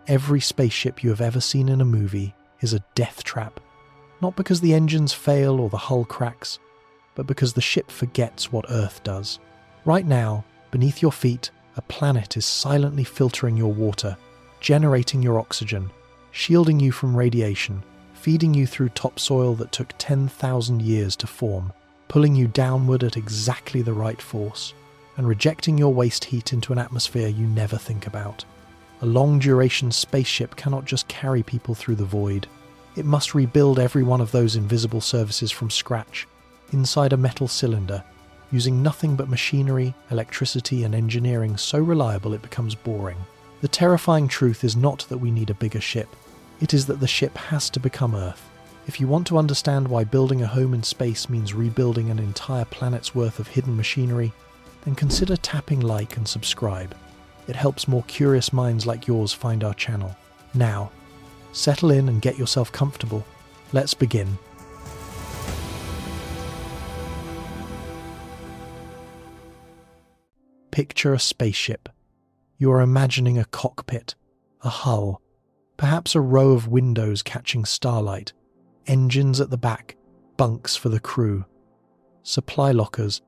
Every spaceship you have ever seen in a movie is a death trap. Not because the engines fail or the hull cracks, but because the ship forgets what Earth does. Right now, beneath your feet, a planet is silently filtering your water, generating your oxygen, shielding you from radiation, feeding you through topsoil that took 10,000 years to form, pulling you downward at exactly the right force, and rejecting your waste heat into an atmosphere you never think about. A long-duration spaceship cannot just carry people through the void. It must rebuild every one of those invisible services from scratch, inside a metal cylinder, using nothing but machinery, electricity, and engineering so reliable it becomes boring. The terrifying truth is not that we need a bigger ship. It is that the ship has to become Earth. If you want to understand why building a home in space means rebuilding an entire planet's worth of hidden machinery, then consider tapping like and subscribe. It helps more curious minds like yours find our channel. Now, settle in and get yourself comfortable. Let's begin. Picture a spaceship. You are imagining a cockpit, a hull, perhaps a row of windows catching starlight, engines at the back, bunks for the crew, supply lockers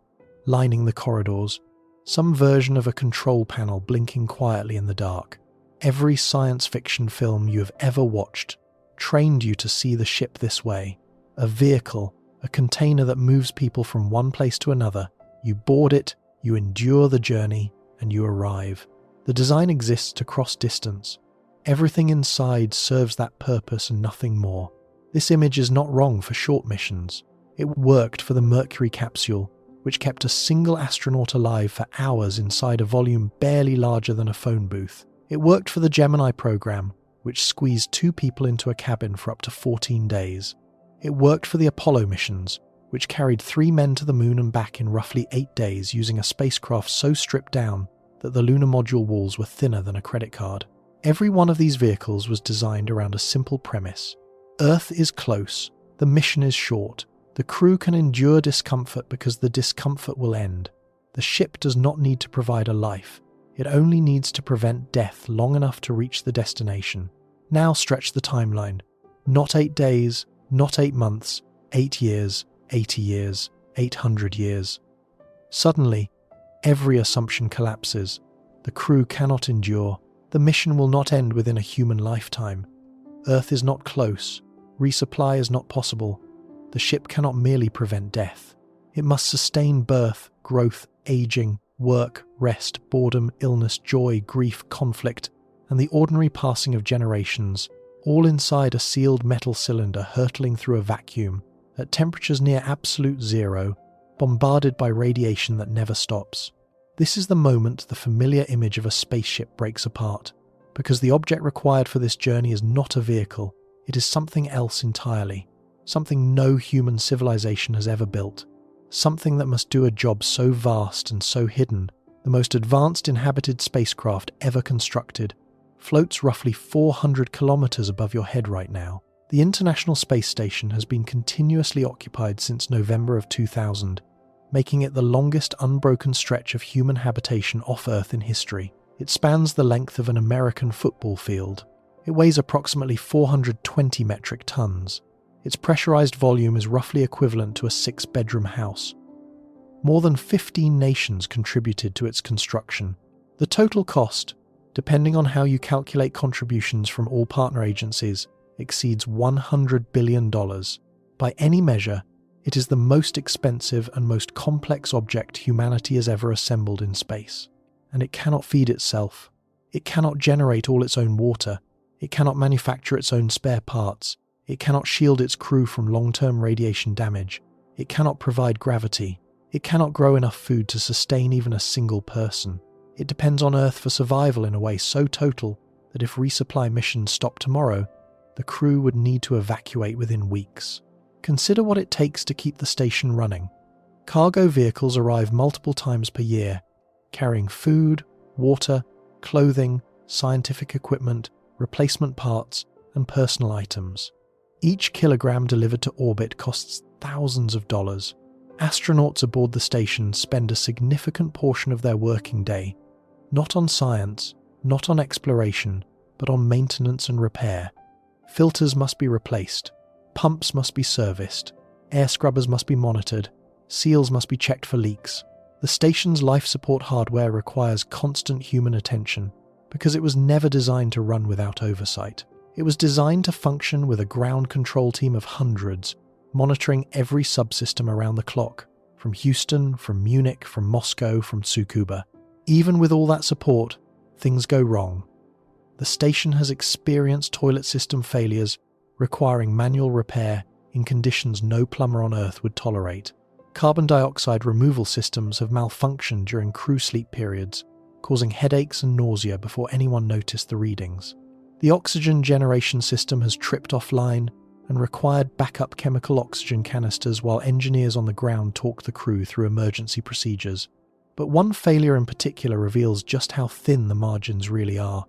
lining the corridors, some version of a control panel blinking quietly in the dark. Every science fiction film you have ever watched trained you to see the ship this way. A vehicle, a container that moves people from one place to another. You board it, you endure the journey, and you arrive. The design exists to cross distance. Everything inside serves that purpose and nothing more. This image is not wrong for short missions. It worked for the Mercury capsule, which kept a single astronaut alive for hours inside a volume barely larger than a phone booth. It worked for the Gemini program, which squeezed 2 people into a cabin for up to 14 days. It worked for the Apollo missions, which carried 3 men to the moon and back in roughly 8 days using a spacecraft so stripped down that the lunar module walls were thinner than a credit card. Every one of these vehicles was designed around a simple premise. Earth is close, the mission is short, the crew can endure discomfort because the discomfort will end. The ship does not need to provide a life, it only needs to prevent death long enough to reach the destination. Now stretch the timeline. Not 8 days, not 8 months, 8 years, 80 years, 800 years. Suddenly, every assumption collapses. The crew cannot endure. The mission will not end within a human lifetime. Earth is not close. Resupply is not possible. The ship cannot merely prevent death. It must sustain birth, growth, aging, work, rest, boredom, illness, joy, grief, conflict, and the ordinary passing of generations, all inside a sealed metal cylinder hurtling through a vacuum, at temperatures near absolute zero, bombarded by radiation that never stops. This is the moment the familiar image of a spaceship breaks apart, because the object required for this journey is not a vehicle, it is something else entirely, something no human civilization has ever built, something that must do a job so vast and so hidden. The most advanced inhabited spacecraft ever constructed floats roughly 400 kilometers above your head right now. The International Space Station has been continuously occupied since November of 2000, making it the longest unbroken stretch of human habitation off Earth in history. It spans the length of an American football field. It weighs approximately 420 metric tons. Its pressurized volume is roughly equivalent to a 6-bedroom house. More than 15 nations contributed to its construction. The total cost, depending on how you calculate contributions from all partner agencies, exceeds $100 billion. By any measure, it is the most expensive and most complex object humanity has ever assembled in space. And it cannot feed itself. It cannot generate all its own water. It cannot manufacture its own spare parts. It cannot shield its crew from long-term radiation damage. It cannot provide gravity. It cannot grow enough food to sustain even a single person. It depends on Earth for survival in a way so total that if resupply missions stopped tomorrow, the crew would need to evacuate within weeks. Consider what it takes to keep the station running. Cargo vehicles arrive multiple times per year, carrying food, water, clothing, scientific equipment, replacement parts, and personal items. Each kilogram delivered to orbit costs thousands of dollars. Astronauts aboard the station spend a significant portion of their working day not on science, not on exploration, but on maintenance and repair. Filters must be replaced, pumps must be serviced, air scrubbers must be monitored, seals must be checked for leaks. The station's life support hardware requires constant human attention because it was never designed to run without oversight. It was designed to function with a ground control team of hundreds, monitoring every subsystem around the clock, from Houston, from Munich, from Moscow, from Tsukuba. Even with all that support, things go wrong. The station has experienced toilet system failures, requiring manual repair in conditions no plumber on Earth would tolerate. Carbon dioxide removal systems have malfunctioned during crew sleep periods, causing headaches and nausea before anyone noticed the readings. The oxygen generation system has tripped offline and required backup chemical oxygen canisters while engineers on the ground talk the crew through emergency procedures. But one failure in particular reveals just how thin the margins really are.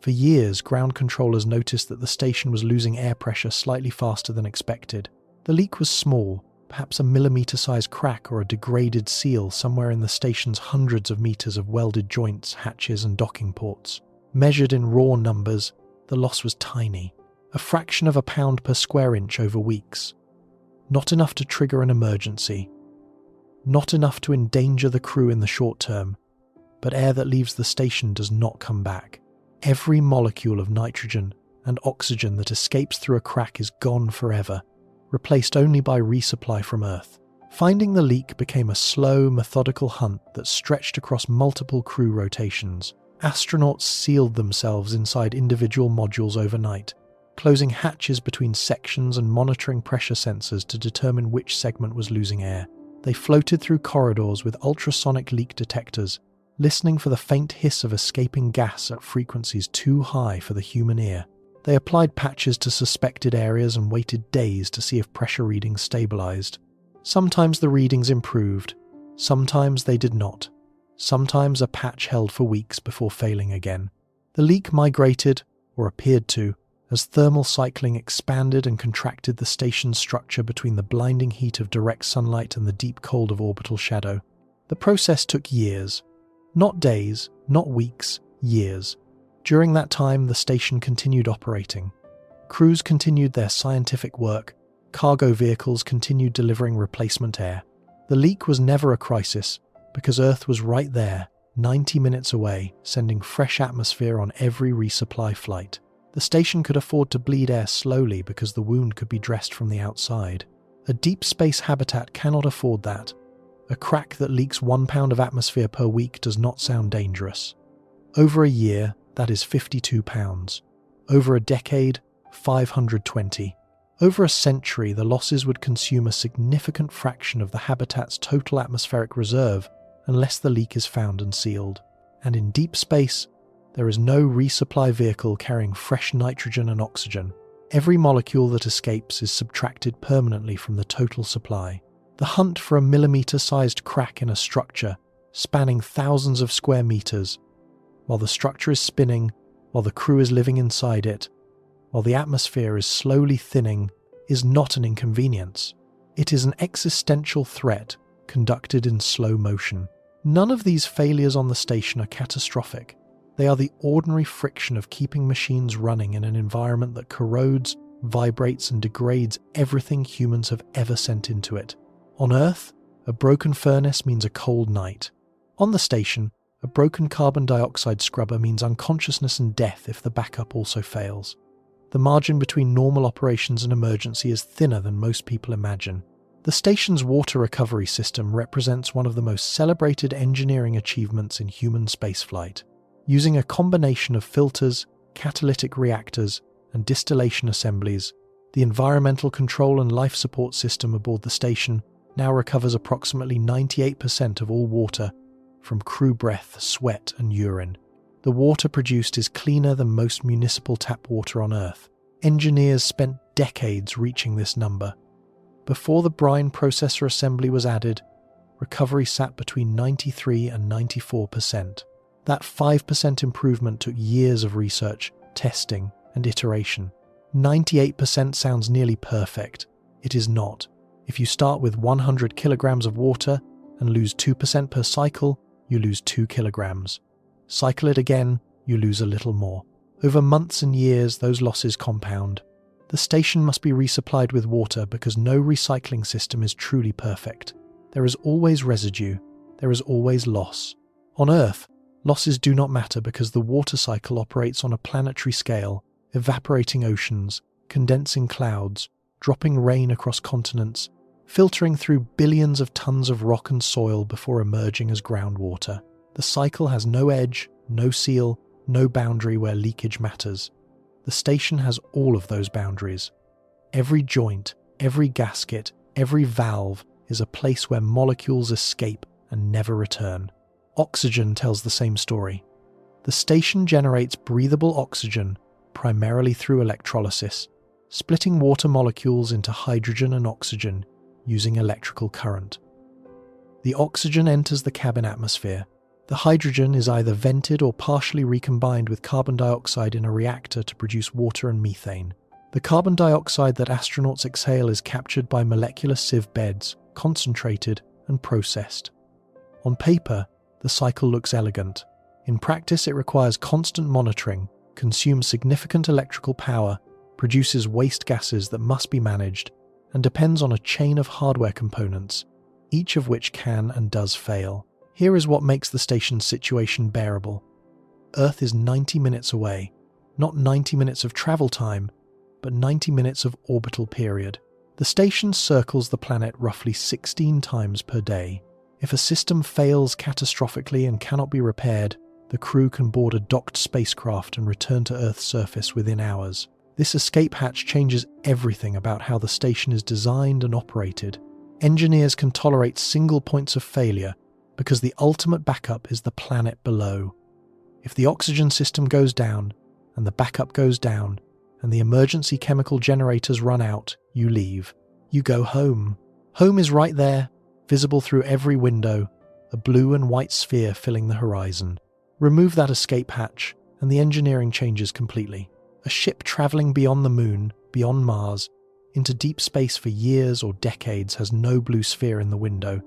For years, ground controllers noticed that the station was losing air pressure slightly faster than expected. The leak was small, perhaps a millimeter-sized crack or a degraded seal somewhere in the station's hundreds of meters of welded joints, hatches and docking ports. Measured in raw numbers, the loss was tiny, a fraction of a pound per square inch over weeks. Not enough to trigger an emergency. Not enough to endanger the crew in the short term, but air that leaves the station does not come back. Every molecule of nitrogen and oxygen that escapes through a crack is gone forever, replaced only by resupply from Earth. Finding the leak became a slow, methodical hunt that stretched across multiple crew rotations. Astronauts sealed themselves inside individual modules overnight, closing hatches between sections and monitoring pressure sensors to determine which segment was losing air. They floated through corridors with ultrasonic leak detectors, listening for the faint hiss of escaping gas at frequencies too high for the human ear. They applied patches to suspected areas and waited days to see if pressure readings stabilized. Sometimes the readings improved, sometimes they did not. Sometimes a patch held for weeks before failing again. The leak migrated, or appeared to, as thermal cycling expanded and contracted the station's structure between the blinding heat of direct sunlight and the deep cold of orbital shadow. The process took years. Not days, not weeks, years. During that time, the station continued operating. Crews continued their scientific work. Cargo vehicles continued delivering replacement air. The leak was never a crisis, because Earth was right there, 90 minutes away, sending fresh atmosphere on every resupply flight. The station could afford to bleed air slowly because the wound could be dressed from the outside. A deep space habitat cannot afford that. A crack that leaks 1 pound of atmosphere per week does not sound dangerous. Over a year, that is 52 pounds. Over a decade, 520. Over a century, the losses would consume a significant fraction of the habitat's total atmospheric reserve unless the leak is found and sealed. And in deep space, there is no resupply vehicle carrying fresh nitrogen and oxygen. Every molecule that escapes is subtracted permanently from the total supply. The hunt for a millimeter-sized crack in a structure, spanning thousands of square meters, while the structure is spinning, while the crew is living inside it, while the atmosphere is slowly thinning, is not an inconvenience. It is an existential threat conducted in slow motion. None of these failures on the station are catastrophic. They are the ordinary friction of keeping machines running in an environment that corrodes, vibrates, and degrades everything humans have ever sent into it. On Earth, a broken furnace means a cold night. On the station, a broken carbon dioxide scrubber means unconsciousness and death if the backup also fails. The margin between normal operations and emergency is thinner than most people imagine. The station's water recovery system represents one of the most celebrated engineering achievements in human spaceflight. Using a combination of filters, catalytic reactors, and distillation assemblies, the environmental control and life support system aboard the station now recovers approximately 98% of all water from crew breath, sweat, and urine. The water produced is cleaner than most municipal tap water on Earth. Engineers spent decades reaching this number. Before the brine processor assembly was added, recovery sat between 93 and 94%. That 5% improvement took years of research, testing, and iteration. 98% sounds nearly perfect. It is not. If you start with 100 kilograms of water and lose 2% per cycle, you lose 2 kilograms. Cycle it again, you lose a little more. Over months and years, those losses compound. The station must be resupplied with water because no recycling system is truly perfect. There is always residue. There is always loss. On Earth, losses do not matter because the water cycle operates on a planetary scale, evaporating oceans, condensing clouds, dropping rain across continents, filtering through billions of tons of rock and soil before emerging as groundwater. The cycle has no edge, no seal, no boundary where leakage matters. The station has all of those boundaries. Every joint, every gasket, every valve is a place where molecules escape and never return. Oxygen tells the same story. The station generates breathable oxygen primarily through electrolysis, splitting water molecules into hydrogen and oxygen using electrical current. The oxygen enters the cabin atmosphere. The hydrogen is either vented or partially recombined with carbon dioxide in a reactor to produce water and methane. The carbon dioxide that astronauts exhale is captured by molecular sieve beds, concentrated and processed. On paper, the cycle looks elegant. In practice, it requires constant monitoring, consumes significant electrical power, produces waste gases that must be managed, and depends on a chain of hardware components, each of which can and does fail. Here is what makes the station's situation bearable. Earth is 90 minutes away, not 90 minutes of travel time, but 90 minutes of orbital period. The station circles the planet roughly 16 times per day. If a system fails catastrophically and cannot be repaired, the crew can board a docked spacecraft and return to Earth's surface within hours. This escape hatch changes everything about how the station is designed and operated. Engineers can tolerate single points of failure because the ultimate backup is the planet below. If the oxygen system goes down, and the backup goes down, and the emergency chemical generators run out, you leave. You go home. Home is right there, visible through every window, a blue and white sphere filling the horizon. Remove that escape hatch, and the engineering changes completely. A ship travelling beyond the moon, beyond Mars, into deep space for years or decades has no blue sphere in the window.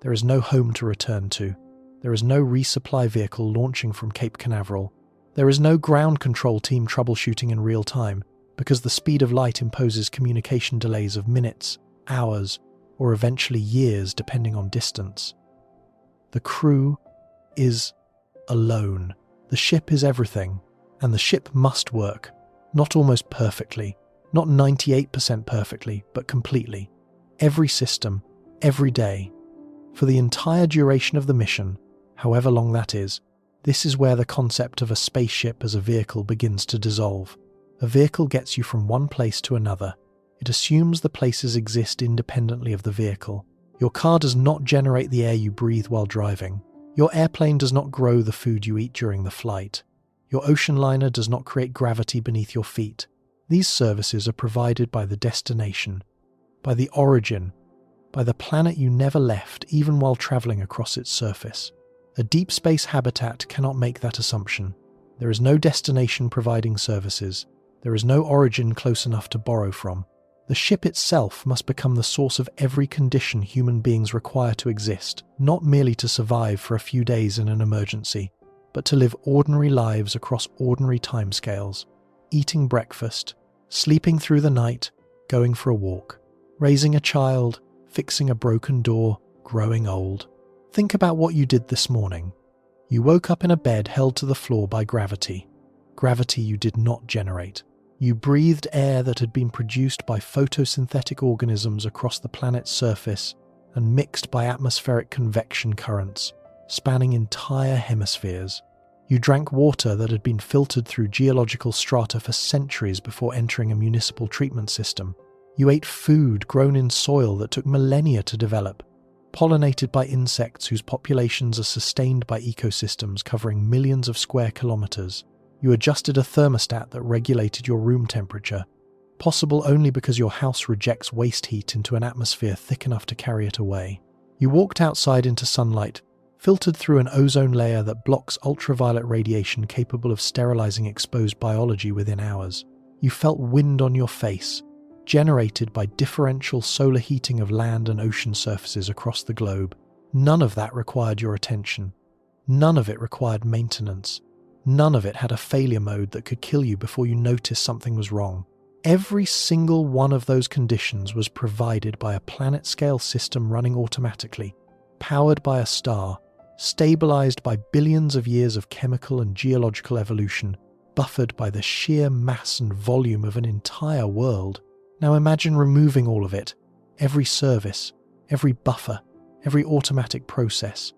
There is no home to return to. There is no resupply vehicle launching from Cape Canaveral. There is no ground control team troubleshooting in real time, because the speed of light imposes communication delays of minutes, hours, or eventually years depending on distance. The crew is alone. The ship is everything, and the ship must work, not almost perfectly, not 98% perfectly, but completely. Every system, every day. For the entire duration of the mission, however long that is, this is where the concept of a spaceship as a vehicle begins to dissolve. A vehicle gets you from one place to another. It assumes the places exist independently of the vehicle. Your car does not generate the air you breathe while driving. Your airplane does not grow the food you eat during the flight. Your ocean liner does not create gravity beneath your feet. These services are provided by the destination, by the origin, by the planet you never left even while traveling across its surface. A deep space habitat cannot make that assumption. There is no destination providing services. There is no origin close enough to borrow from. The ship itself must become the source of every condition human beings require to exist, not merely to survive for a few days in an emergency, but to live ordinary lives across ordinary timescales, eating breakfast, sleeping through the night, going for a walk, raising a child, fixing a broken door, growing old. Think about what you did this morning. You woke up in a bed held to the floor by gravity. Gravity you did not generate. You breathed air that had been produced by photosynthetic organisms across the planet's surface and mixed by atmospheric convection currents, spanning entire hemispheres. You drank water that had been filtered through geological strata for centuries before entering a municipal treatment system. You ate food grown in soil that took millennia to develop, pollinated by insects whose populations are sustained by ecosystems covering millions of square kilometers. You adjusted a thermostat that regulated your room temperature, possible only because your house rejects waste heat into an atmosphere thick enough to carry it away. You walked outside into sunlight, filtered through an ozone layer that blocks ultraviolet radiation capable of sterilizing exposed biology within hours. You felt wind on your face, generated by differential solar heating of land and ocean surfaces across the globe. None of that required your attention. None of it required maintenance. None of it had a failure mode that could kill you before you noticed something was wrong. Every single one of those conditions was provided by a planet-scale system running automatically, powered by a star, stabilized by billions of years of chemical and geological evolution, buffered by the sheer mass and volume of an entire world. Now imagine removing all of it, every service, every buffer, every automatic process.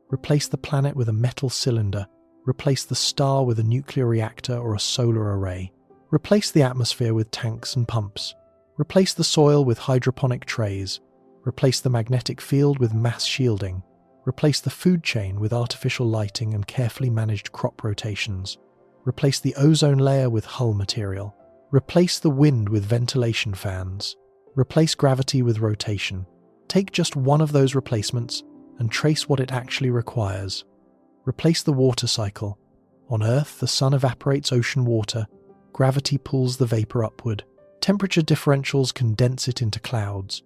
Replace the planet with a metal cylinder, replace the star with a nuclear reactor or a solar array. Replace the atmosphere with tanks and pumps. Replace the soil with hydroponic trays. Replace the magnetic field with mass shielding. Replace the food chain with artificial lighting and carefully managed crop rotations. Replace the ozone layer with hull material. Replace the wind with ventilation fans. Replace gravity with rotation. Take just one of those replacements and trace what it actually requires. Replace the water cycle. On Earth, the sun evaporates ocean water. Gravity pulls the vapor upward. Temperature differentials condense it into clouds.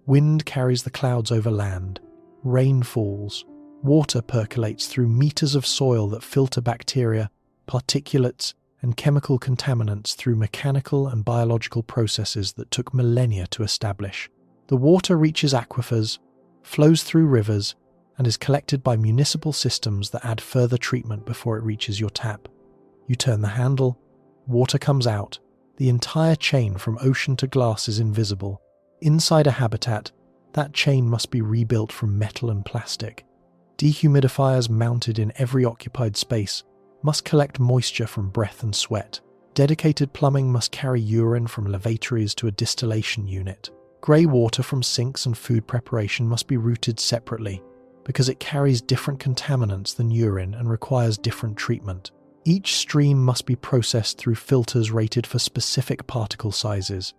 Wind carries the clouds over land. Rain falls. Water percolates through meters of soil that filter bacteria, particulates, and chemical contaminants through mechanical and biological processes that took millennia to establish. The water reaches aquifers, flows through rivers, and is collected by municipal systems that add further treatment before it reaches your tap. You turn the handle, water comes out. The entire chain from ocean to glass is invisible. Inside a habitat, that chain must be rebuilt from metal and plastic. Dehumidifiers mounted in every occupied space must collect moisture from breath and sweat. Dedicated plumbing must carry urine from lavatories to a distillation unit. Grey water from sinks and food preparation must be routed separately, because it carries different contaminants than urine and requires different treatment. Each stream must be processed through filters rated for specific particle sizes.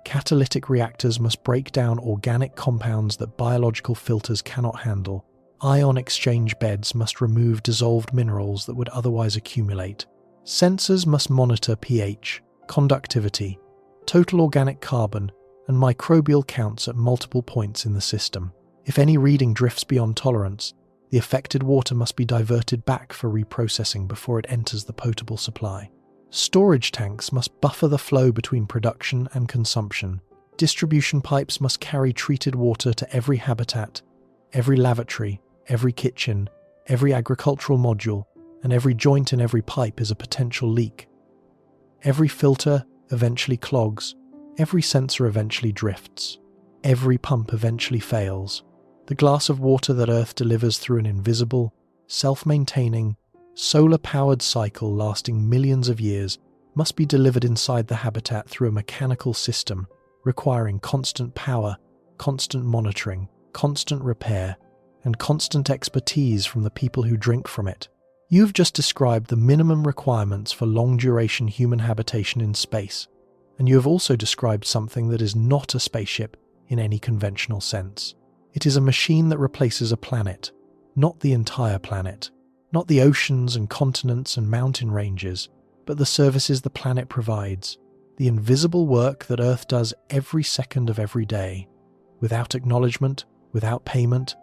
Catalytic reactors must break down organic compounds that biological filters cannot handle. Ion exchange beds must remove dissolved minerals that would otherwise accumulate. Sensors must monitor pH, conductivity, total organic carbon, and microbial counts at multiple points in the system. If any reading drifts beyond tolerance, the affected water must be diverted back for reprocessing before it enters the potable supply. Storage tanks must buffer the flow between production and consumption. Distribution pipes must carry treated water to every habitat, every lavatory, every kitchen, every agricultural module, and every joint in every pipe is a potential leak. Every filter eventually clogs, every sensor eventually drifts, every pump eventually fails. The glass of water that Earth delivers through an invisible, self-maintaining, solar-powered cycle lasting millions of years must be delivered inside the habitat through a mechanical system requiring constant power, constant monitoring, constant repair, and constant expertise from the people who drink from it. You've just described the minimum requirements for long-duration human habitation in space, and you have also described something that is not a spaceship in any conventional sense. It is a machine that replaces a planet, not the entire planet, not the oceans and continents and mountain ranges, but the services the planet provides, the invisible work that Earth does every second of every day, without acknowledgement, without payment,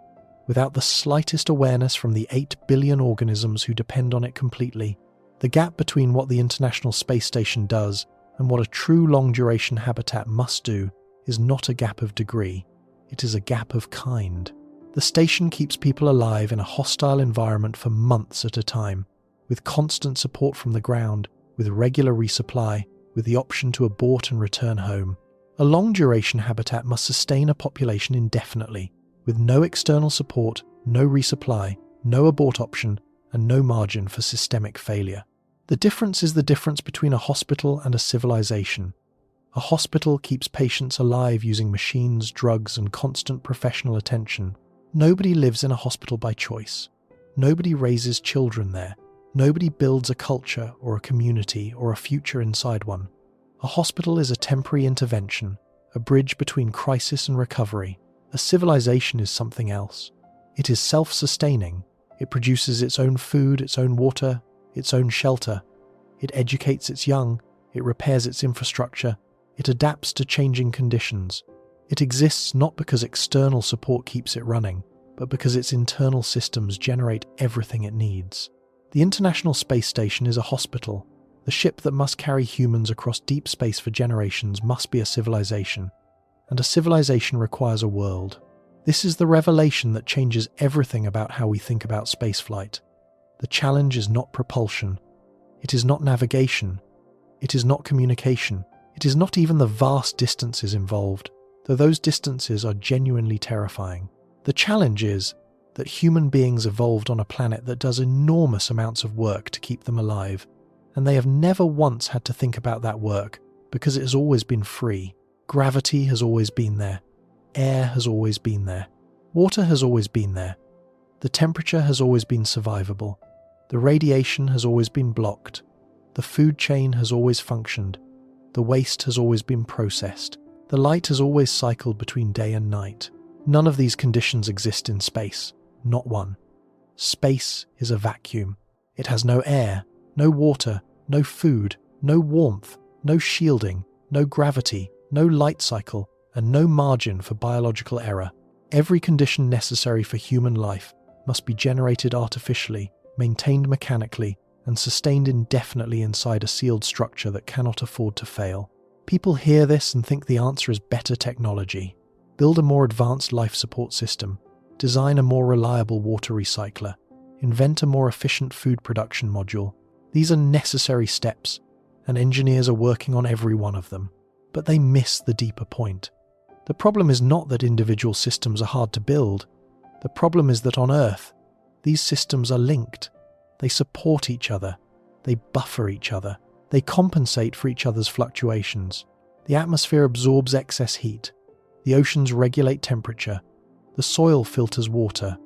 without the slightest awareness from the 8 billion organisms who depend on it completely. The gap between what the International Space Station does and what a true long-duration habitat must do is not a gap of degree. It is a gap of kind. The station keeps people alive in a hostile environment for months at a time, with constant support from the ground, with regular resupply, with the option to abort and return home. A long-duration habitat must sustain a population indefinitely, with no external support, no resupply, no abort option, and no margin for systemic failure. The difference is the difference between a hospital and a civilization. A hospital keeps patients alive using machines, drugs, and constant professional attention. Nobody lives in a hospital by choice. Nobody raises children there. Nobody builds a culture or a community or a future inside one. A hospital is a temporary intervention, a bridge between crisis and recovery. A civilization is something else. It is self-sustaining. It produces its own food, its own water, its own shelter. It educates its young. It repairs its infrastructure. It adapts to changing conditions. It exists not because external support keeps it running, but because its internal systems generate everything it needs. The International Space Station is a hospital. The ship that must carry humans across deep space for generations must be a civilization. And a civilization requires a world. This is the revelation that changes everything about how we think about spaceflight. The challenge is not propulsion. It is not navigation. It is not communication. It is not even the vast distances involved, though those distances are genuinely terrifying. The challenge is that human beings evolved on a planet that does enormous amounts of work to keep them alive, and they have never once had to think about that work because it has always been free. Gravity has always been there. Air has always been there. Water has always been there. The temperature has always been survivable. The radiation has always been blocked. The food chain has always functioned. The waste has always been processed. The light has always cycled between day and night. None of these conditions exist in space. Not one. Space is a vacuum. It has no air, no water, no food, no warmth, no shielding, no gravity, no light cycle, and no margin for biological error. Every condition necessary for human life must be generated artificially, maintained mechanically, and sustained indefinitely inside a sealed structure that cannot afford to fail. People hear this and think the answer is better technology. Build a more advanced life support system. Design a more reliable water recycler. Invent a more efficient food production module. These are necessary steps, and engineers are working on every one of them. But they miss the deeper point. The problem is not that individual systems are hard to build. The problem is that on Earth, these systems are linked. They support each other. They buffer each other. They compensate for each other's fluctuations. The atmosphere absorbs excess heat. The oceans regulate temperature. The soil filters water.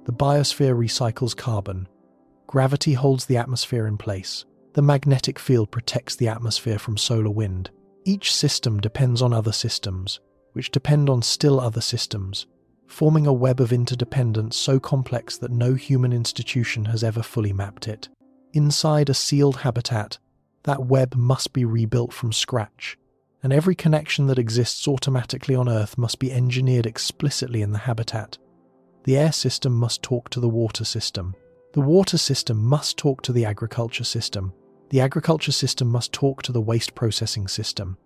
The biosphere recycles carbon. Gravity holds the atmosphere in place. The magnetic field protects the atmosphere from solar wind. Each system depends on other systems, which depend on still other systems, forming a web of interdependence so complex that no human institution has ever fully mapped it. Inside a sealed habitat, that web must be rebuilt from scratch, and every connection that exists automatically on Earth must be engineered explicitly in the habitat. The air system must talk to the water system. The water system must talk to the agriculture system. The agriculture system must talk to the waste processing system.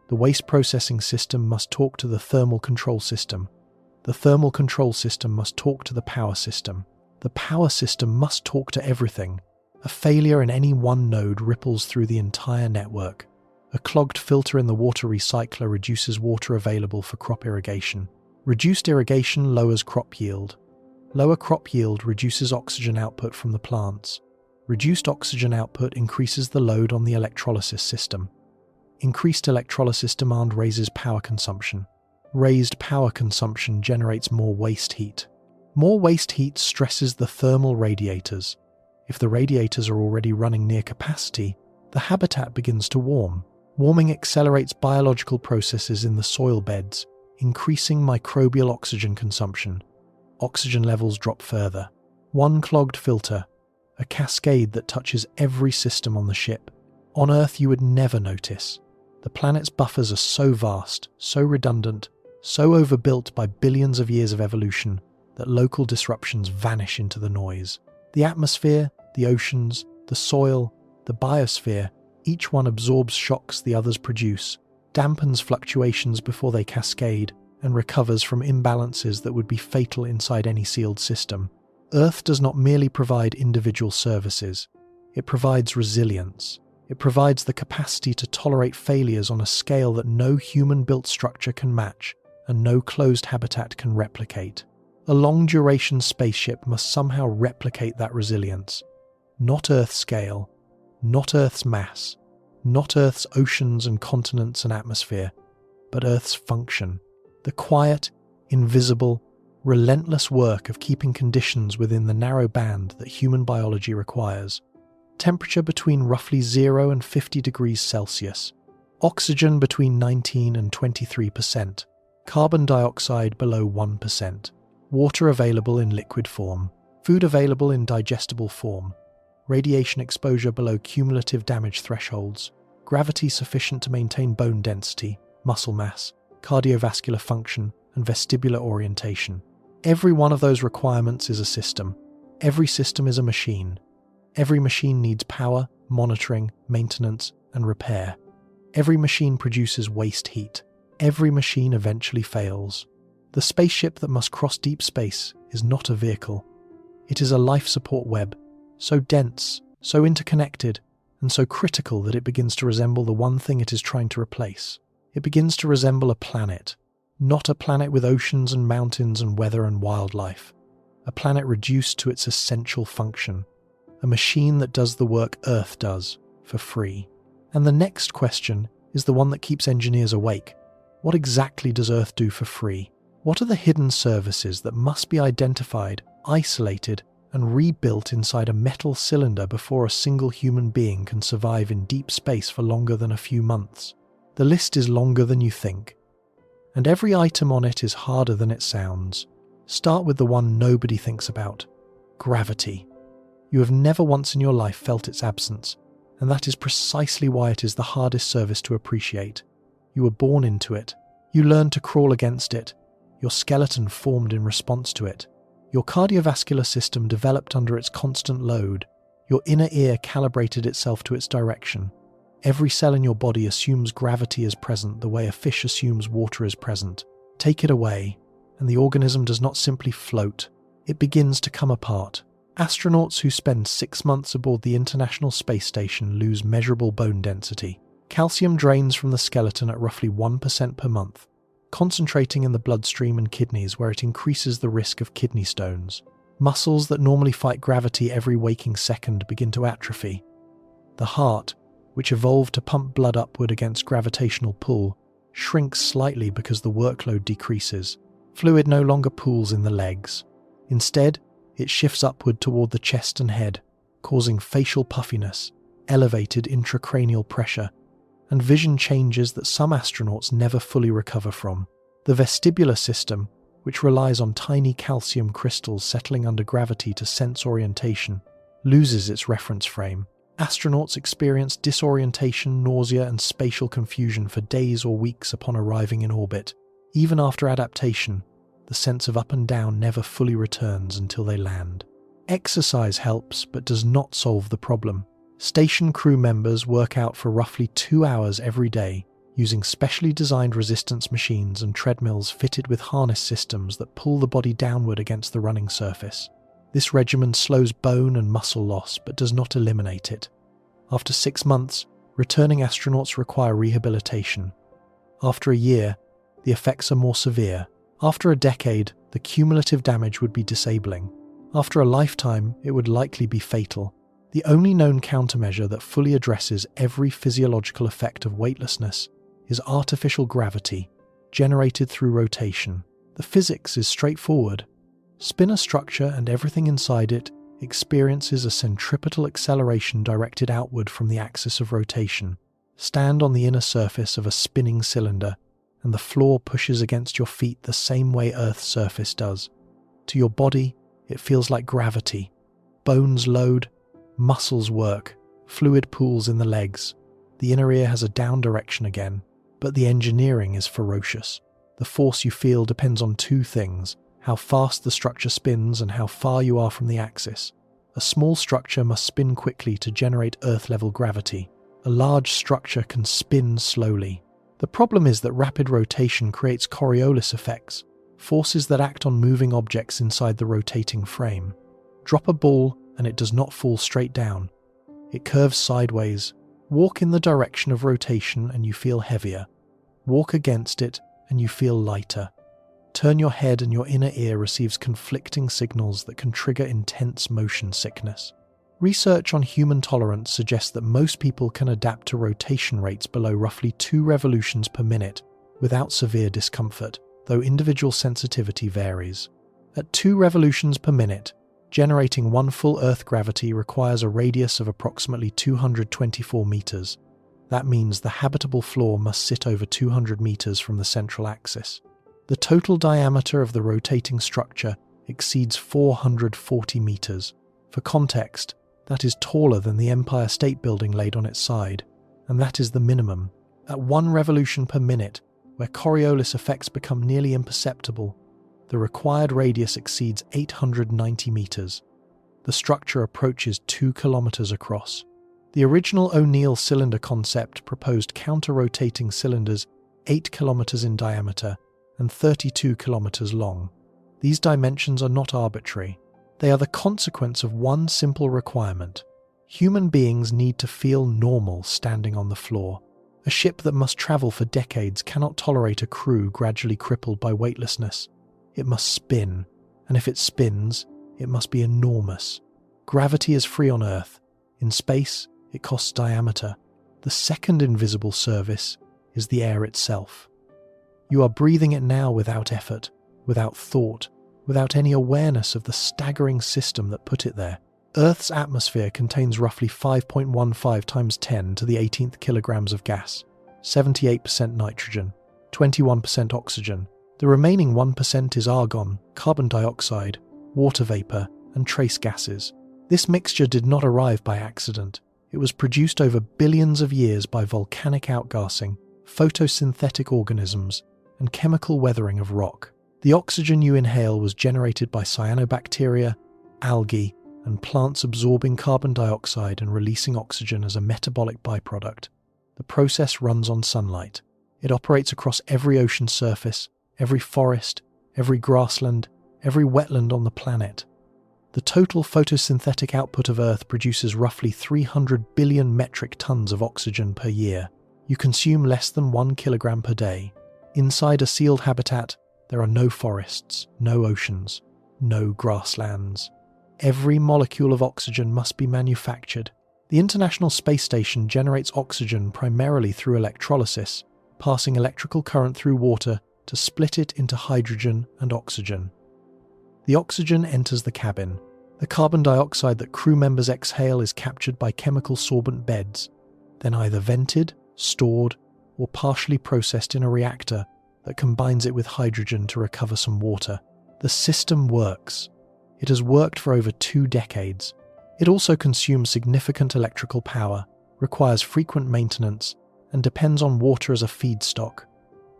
The waste processing system must talk to the thermal control system. The thermal control system must talk to the power system. The power system must talk to everything. A failure in any one node ripples through the entire network. A clogged filter in the water recycler reduces water available for crop irrigation. Reduced irrigation lowers crop yield. Lower crop yield reduces oxygen output from the plants. Reduced oxygen output increases the load on the electrolysis system. Increased electrolysis demand raises power consumption. Raised power consumption generates more waste heat. More waste heat stresses the thermal radiators. If the radiators are already running near capacity, the habitat begins to warm. Warming accelerates biological processes in the soil beds, increasing microbial oxygen consumption. Oxygen levels drop further. One clogged filter, a cascade that touches every system on the ship. On Earth you would never notice. The planet's buffers are so vast, so redundant, so overbuilt by billions of years of evolution that local disruptions vanish into the noise. The atmosphere, the oceans, the soil, the biosphere, each one absorbs shocks the others produce, dampens fluctuations before they cascade, and recovers from imbalances that would be fatal inside any sealed system. Earth does not merely provide individual services, it provides resilience. It provides the capacity to tolerate failures on a scale that no human-built structure can match and no closed habitat can replicate. A long-duration spaceship must somehow replicate that resilience. Not Earth's scale, not Earth's mass, not Earth's oceans and continents and atmosphere, but Earth's function. The quiet, invisible, relentless work of keeping conditions within the narrow band that human biology requires. Temperature between roughly 0 and 50 degrees Celsius. Oxygen between 19 and 23%. Carbon dioxide below 1%. Water available in liquid form. Food available in digestible form. Radiation exposure below cumulative damage thresholds. Gravity sufficient to maintain bone density, muscle mass, cardiovascular function, and vestibular orientation. Every one of those requirements is a system. Every system is a machine. Every machine needs power, monitoring, maintenance, and repair. Every machine produces waste heat. Every machine eventually fails. The spaceship that must cross deep space is not a vehicle. It is a life support web, so dense, so interconnected, and so critical that it begins to resemble the one thing it is trying to replace. It begins to resemble a planet, not a planet with oceans and mountains and weather and wildlife. A planet reduced to its essential function. A machine that does the work Earth does, for free. And the next question is the one that keeps engineers awake. What exactly does Earth do for free? What are the hidden services that must be identified, isolated, and rebuilt inside a metal cylinder before a single human being can survive in deep space for longer than a few months? The list is longer than you think. And every item on it is harder than it sounds. Start with the one nobody thinks about: gravity. You have never once in your life felt its absence, and that is precisely why it is the hardest service to appreciate. You were born into it. You learned to crawl against it. Your skeleton formed in response to it. Your cardiovascular system developed under its constant load. Your inner ear calibrated itself to its direction. Every cell in your body assumes gravity is present the way a fish assumes water is present. Take it away, and the organism does not simply float. It begins to come apart. Astronauts who spend 6 months aboard the International Space Station lose measurable bone density. Calcium drains from the skeleton at roughly 1% per month, concentrating in the bloodstream and kidneys where it increases the risk of kidney stones. Muscles that normally fight gravity every waking second begin to atrophy. The heart, which evolved to pump blood upward against gravitational pull, shrinks slightly because the workload decreases. Fluid no longer pools in the legs. Instead, it shifts upward toward the chest and head, causing facial puffiness, elevated intracranial pressure, and vision changes that some astronauts never fully recover from. The vestibular system, which relies on tiny calcium crystals settling under gravity to sense orientation, loses its reference frame. Astronauts experience disorientation, nausea, and spatial confusion for days or weeks upon arriving in orbit. Even after adaptation, the sense of up and down never fully returns until they land. Exercise helps, but does not solve the problem. Station crew members work out for roughly 2 hours every day, using specially designed resistance machines and treadmills fitted with harness systems that pull the body downward against the running surface. This regimen slows bone and muscle loss, but does not eliminate it. After 6 months, returning astronauts require rehabilitation. After a year, the effects are more severe. After a decade, the cumulative damage would be disabling. After a lifetime, it would likely be fatal. The only known countermeasure that fully addresses every physiological effect of weightlessness is artificial gravity, generated through rotation. The physics is straightforward. Spin a structure and everything inside it experiences a centripetal acceleration directed outward from the axis of rotation. Stand on the inner surface of a spinning cylinder, and the floor pushes against your feet the same way Earth's surface does. To your body, it feels like gravity. Bones load, muscles work, fluid pools in the legs. The inner ear has a down direction again, but the engineering is ferocious. The force you feel depends on 2 things: how fast the structure spins and how far you are from the axis. A small structure must spin quickly to generate Earth-level gravity. A large structure can spin slowly. The problem is that rapid rotation creates Coriolis effects, forces that act on moving objects inside the rotating frame. Drop a ball and it does not fall straight down. It curves sideways. Walk in the direction of rotation and you feel heavier. Walk against it and you feel lighter. Turn your head and your inner ear receives conflicting signals that can trigger intense motion sickness. Research on human tolerance suggests that most people can adapt to rotation rates below roughly 2 revolutions per minute without severe discomfort, though individual sensitivity varies. At 2 revolutions per minute, generating 1 full Earth gravity requires a radius of approximately 224 meters. That means the habitable floor must sit over 200 meters from the central axis. The total diameter of the rotating structure exceeds 440 meters. For context, that is taller than the Empire State Building laid on its side, and that is the minimum. At 1 revolution per minute, where Coriolis effects become nearly imperceptible, the required radius exceeds 890 meters. The structure approaches 2 kilometers across. The original O'Neill cylinder concept proposed counter-rotating cylinders 8 kilometers in diameter and 32 kilometers long. These dimensions are not arbitrary. They are the consequence of one simple requirement. Human beings need to feel normal standing on the floor. A ship that must travel for decades cannot tolerate a crew gradually crippled by weightlessness. It must spin, and if it spins, it must be enormous. Gravity is free on Earth. In space, it costs diameter. The second invisible service is the air itself. You are breathing it now without effort, without thought, without any awareness of the staggering system that put it there. Earth's atmosphere contains roughly 5.15 times 10 to the 18th kilograms of gas, 78% nitrogen, 21% oxygen. The remaining 1% is argon, carbon dioxide, water vapor, and trace gases. This mixture did not arrive by accident. It was produced over billions of years by volcanic outgassing, photosynthetic organisms, and chemical weathering of rock. The oxygen you inhale was generated by cyanobacteria, algae, and plants absorbing carbon dioxide and releasing oxygen as a metabolic byproduct. The process runs on sunlight. It operates across every ocean surface, every forest, every grassland, every wetland on the planet. The total photosynthetic output of Earth produces roughly 300 billion metric tons of oxygen per year. You consume less than 1 kilogram per day. Inside a sealed habitat, there are no forests, no oceans, no grasslands. Every molecule of oxygen must be manufactured. The International Space Station generates oxygen primarily through electrolysis, passing electrical current through water to split it into hydrogen and oxygen. The oxygen enters the cabin. The carbon dioxide that crew members exhale is captured by chemical sorbent beds, then either vented, stored, or partially processed in a reactor that combines it with hydrogen to recover some water. The system works. It has worked for over 2 decades. It also consumes significant electrical power, requires frequent maintenance, and depends on water as a feedstock,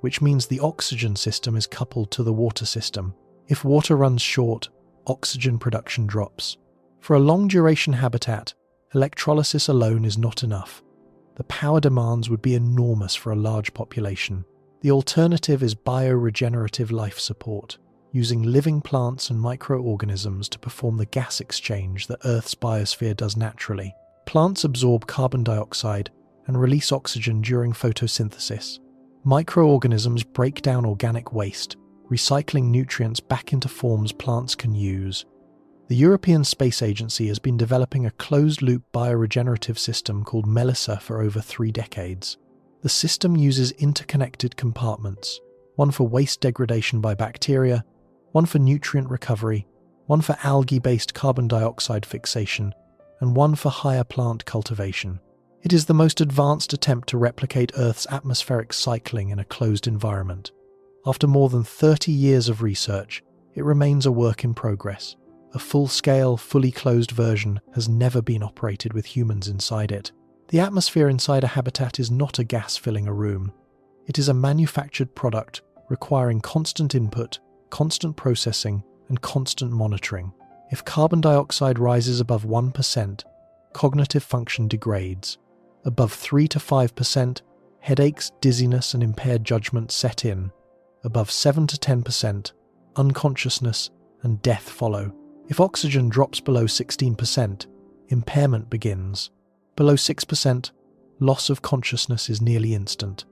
which means the oxygen system is coupled to the water system. If water runs short, oxygen production drops. For a long-duration habitat, electrolysis alone is not enough. The power demands would be enormous for a large population. The alternative is bioregenerative life support, using living plants and microorganisms to perform the gas exchange that Earth's biosphere does naturally. Plants absorb carbon dioxide and release oxygen during photosynthesis. Microorganisms break down organic waste, recycling nutrients back into forms plants can use. The European Space Agency has been developing a closed-loop bioregenerative system called MELISA for over 3 decades. The system uses interconnected compartments, one for waste degradation by bacteria, one for nutrient recovery, one for algae-based carbon dioxide fixation, and one for higher plant cultivation. It is the most advanced attempt to replicate Earth's atmospheric cycling in a closed environment. After more than 30 years of research, it remains a work in progress. A full-scale, fully closed version has never been operated with humans inside it. The atmosphere inside a habitat is not a gas filling a room. It is a manufactured product requiring constant input, constant processing, and constant monitoring. If carbon dioxide rises above 1%, cognitive function degrades. Above 3 to 5%, headaches, dizziness, and impaired judgment set in. Above 7 to 10%, unconsciousness and death follow. If oxygen drops below 16%, impairment begins. Below 6%, loss of consciousness is nearly instant.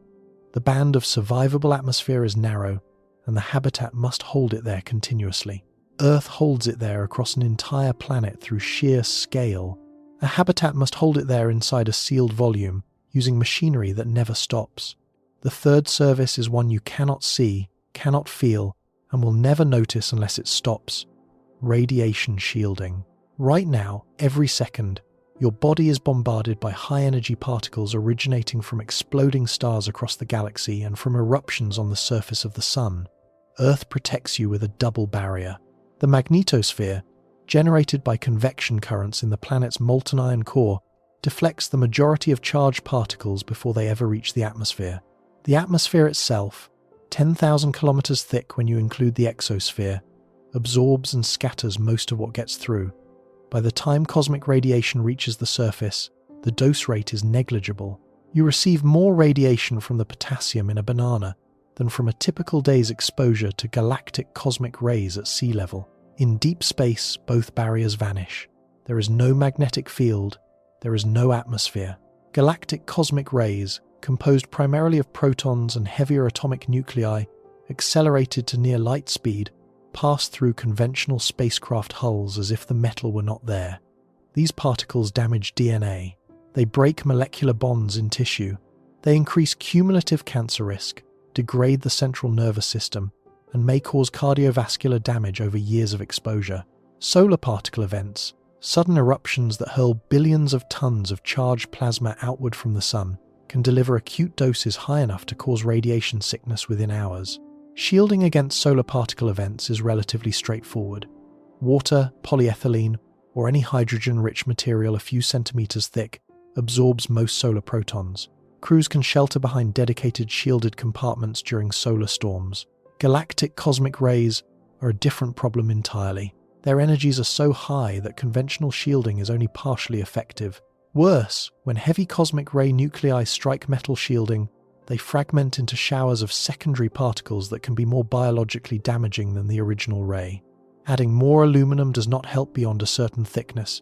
The band of survivable atmosphere is narrow, and the habitat must hold it there continuously. Earth holds it there across an entire planet through sheer scale. A habitat must hold it there inside a sealed volume, using machinery that never stops. The third service is one you cannot see, cannot feel, and will never notice unless it stops. Radiation shielding. Right now, every second, your body is bombarded by high-energy particles originating from exploding stars across the galaxy and from eruptions on the surface of the Sun. Earth protects you with a double barrier. The magnetosphere, generated by convection currents in the planet's molten iron core, deflects the majority of charged particles before they ever reach the atmosphere. The atmosphere itself, 10,000 kilometers thick when you include the exosphere, absorbs and scatters most of what gets through. By the time cosmic radiation reaches the surface, the dose rate is negligible. You receive more radiation from the potassium in a banana than from a typical day's exposure to galactic cosmic rays at sea level. In deep space, both barriers vanish. There is no magnetic field, there is no atmosphere. Galactic cosmic rays, composed primarily of protons and heavier atomic nuclei, accelerated to near light speed, pass through conventional spacecraft hulls as if the metal were not there. These particles damage DNA. They break molecular bonds in tissue. They increase cumulative cancer risk, degrade the central nervous system, and may cause cardiovascular damage over years of exposure. Solar particle events, sudden eruptions that hurl billions of tons of charged plasma outward from the sun, can deliver acute doses high enough to cause radiation sickness within hours. Shielding against solar particle events is relatively straightforward. Water, polyethylene, or any hydrogen-rich material a few centimeters thick absorbs most solar protons. Crews can shelter behind dedicated shielded compartments during solar storms. Galactic cosmic rays are a different problem entirely. Their energies are so high that conventional shielding is only partially effective. Worse, when heavy cosmic ray nuclei strike metal shielding, they fragment into showers of secondary particles that can be more biologically damaging than the original ray. Adding more aluminum does not help beyond a certain thickness.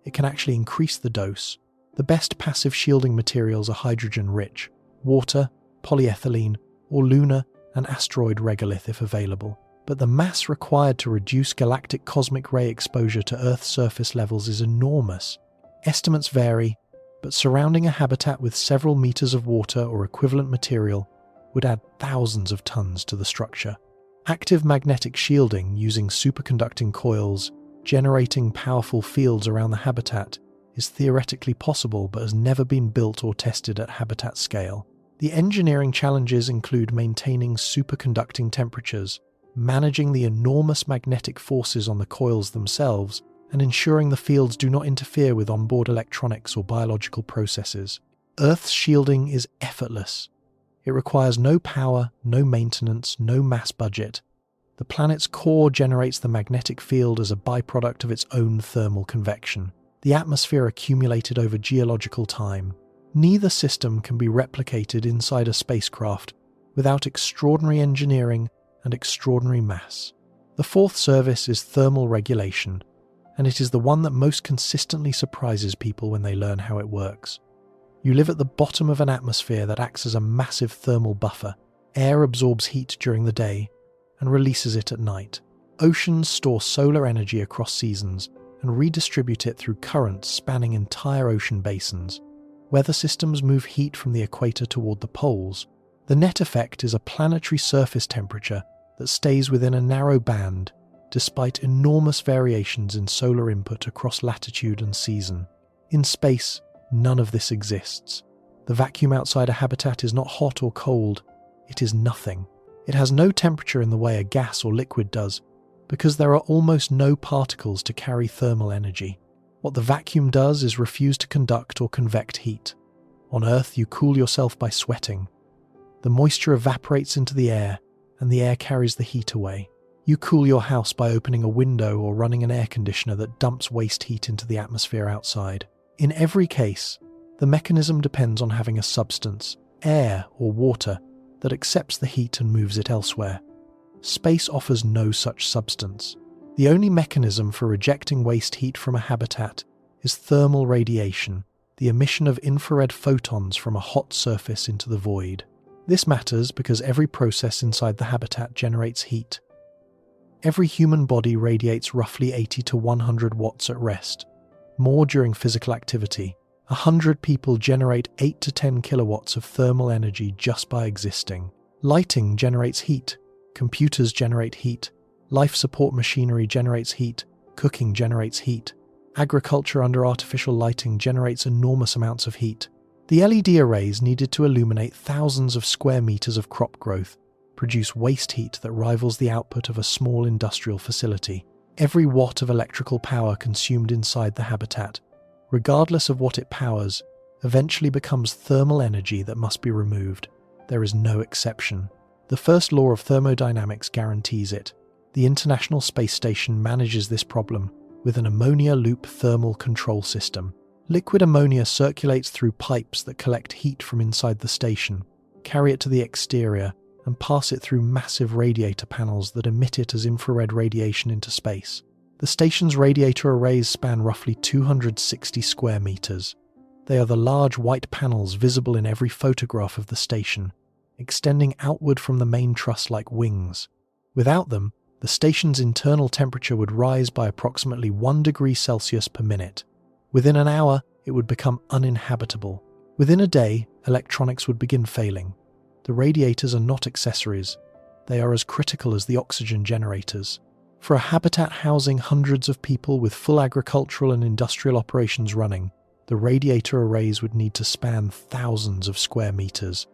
It can actually increase the dose. The best passive shielding materials are hydrogen-rich, water, polyethylene, or lunar and asteroid regolith if available. But the mass required to reduce galactic cosmic ray exposure to Earth's surface levels is enormous. Estimates vary, but surrounding a habitat with several meters of water or equivalent material would add thousands of tons to the structure. Active magnetic shielding using superconducting coils, generating powerful fields around the habitat, is theoretically possible but has never been built or tested at habitat scale. The engineering challenges include maintaining superconducting temperatures, managing the enormous magnetic forces on the coils themselves, and ensuring the fields do not interfere with onboard electronics or biological processes. Earth's shielding is effortless. It requires no power, no maintenance, no mass budget. The planet's core generates the magnetic field as a byproduct of its own thermal convection. The atmosphere accumulated over geological time. Neither system can be replicated inside a spacecraft without extraordinary engineering and extraordinary mass. The fourth service is thermal regulation, and it is the one that most consistently surprises people when they learn how it works. You live at the bottom of an atmosphere that acts as a massive thermal buffer. Air absorbs heat during the day and releases it at night. Oceans store solar energy across seasons and redistribute it through currents spanning entire ocean basins. Weather systems move heat from the equator toward the poles. The net effect is a planetary surface temperature that stays within a narrow band despite enormous variations in solar input across latitude and season. In space, none of this exists. The vacuum outside a habitat is not hot or cold, it is nothing. It has no temperature in the way a gas or liquid does, because there are almost no particles to carry thermal energy. What the vacuum does is refuse to conduct or convect heat. On Earth, you cool yourself by sweating. The moisture evaporates into the air, and the air carries the heat away. You cool your house by opening a window or running an air conditioner that dumps waste heat into the atmosphere outside. In every case, the mechanism depends on having a substance, air or water, that accepts the heat and moves it elsewhere. Space offers no such substance. The only mechanism for rejecting waste heat from a habitat is thermal radiation, the emission of infrared photons from a hot surface into the void. This matters because every process inside the habitat generates heat. Every human body radiates roughly 80 to 100 watts at rest, more during physical activity. 100 people generate 8 to 10 kilowatts of thermal energy just by existing. Lighting generates heat. Computers generate heat. Life support machinery generates heat. Cooking generates heat. Agriculture under artificial lighting generates enormous amounts of heat. The LED arrays needed to illuminate thousands of square meters of crop growth produce waste heat that rivals the output of a small industrial facility. Every watt of electrical power consumed inside the habitat, regardless of what it powers, eventually becomes thermal energy that must be removed. There is no exception. The first law of thermodynamics guarantees it. The International Space Station manages this problem with an ammonia loop thermal control system. Liquid ammonia circulates through pipes that collect heat from inside the station, carry it to the exterior, and pass it through massive radiator panels that emit it as infrared radiation into space. The station's radiator arrays span roughly 260 square meters. They are the large white panels visible in every photograph of the station, extending outward from the main truss like wings. Without them, the station's internal temperature would rise by approximately 1 degree Celsius per minute. Within an hour, it would become uninhabitable. Within a day, electronics would begin failing. The radiators are not accessories. They are as critical as the oxygen generators. For a habitat housing hundreds of people with full agricultural and industrial operations running, the radiator arrays would need to span thousands of square meters.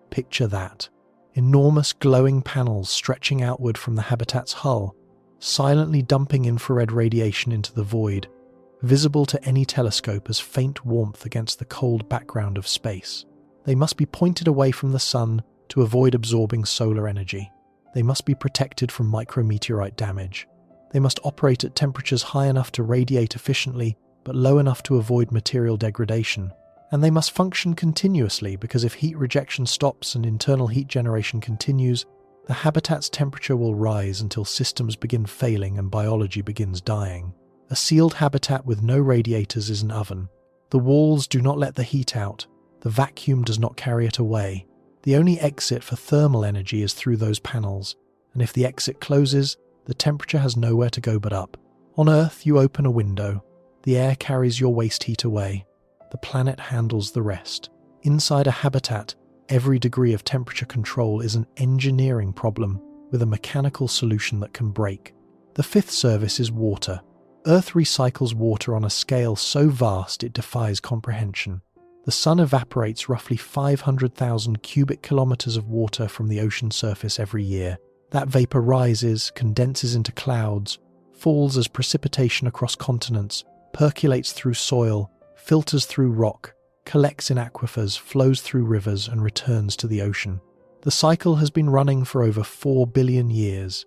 Picture that. Enormous glowing panels stretching outward from the habitat's hull, silently dumping infrared radiation into the void, visible to any telescope as faint warmth against the cold background of space. They must be pointed away from the sun to avoid absorbing solar energy. They must be protected from micrometeorite damage. They must operate at temperatures high enough to radiate efficiently, but low enough to avoid material degradation. And they must function continuously, because if heat rejection stops and internal heat generation continues, the habitat's temperature will rise until systems begin failing and biology begins dying. A sealed habitat with no radiators is an oven. The walls do not let the heat out. The vacuum does not carry it away. The only exit for thermal energy is through those panels, and if the exit closes, the temperature has nowhere to go but up. On Earth, you open a window. The air carries your waste heat away. The planet handles the rest. Inside a habitat, every degree of temperature control is an engineering problem with a mechanical solution that can break. The fifth service is water. Earth recycles water on a scale so vast it defies comprehension. The sun evaporates roughly 500,000 cubic kilometers of water from the ocean surface every year. That vapor rises, condenses into clouds, falls as precipitation across continents, percolates through soil, filters through rock, collects in aquifers, flows through rivers, and returns to the ocean. The cycle has been running for over 4 billion years.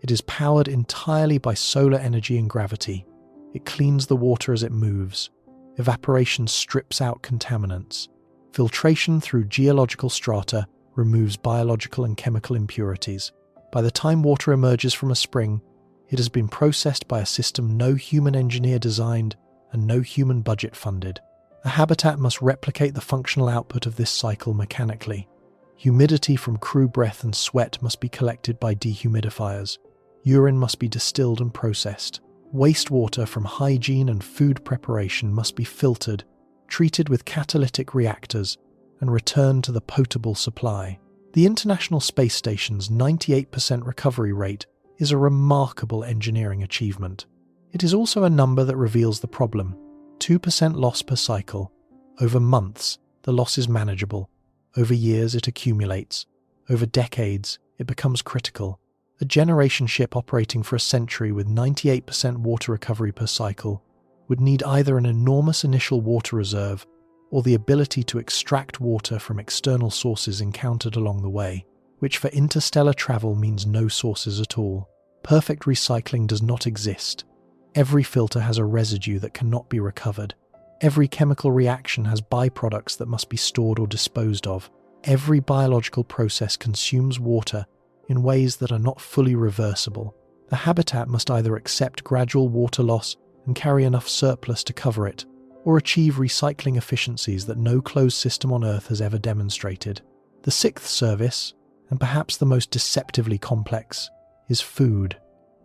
It is powered entirely by solar energy and gravity. It cleans the water as it moves. Evaporation strips out contaminants. Filtration through geological strata removes biological and chemical impurities. By the time water emerges from a spring, it has been processed by a system no human engineer designed and no human budget funded. A habitat must replicate the functional output of this cycle mechanically. Humidity from crew breath and sweat must be collected by dehumidifiers. Urine must be distilled and processed. Wastewater from hygiene and food preparation must be filtered, treated with catalytic reactors, and returned to the potable supply. The International Space Station's 98% recovery rate is a remarkable engineering achievement. It is also a number that reveals the problem. 2% loss per cycle. Over months, the loss is manageable. Over years, it accumulates. Over decades, it becomes critical. A generation ship operating for a century with 98% water recovery per cycle would need either an enormous initial water reserve or the ability to extract water from external sources encountered along the way, which for interstellar travel means no sources at all. Perfect recycling does not exist. Every filter has a residue that cannot be recovered. Every chemical reaction has byproducts that must be stored or disposed of. Every biological process consumes water in ways that are not fully reversible. The habitat must either accept gradual water loss and carry enough surplus to cover it, or achieve recycling efficiencies that no closed system on Earth has ever demonstrated. The sixth service, and perhaps the most deceptively complex, is food.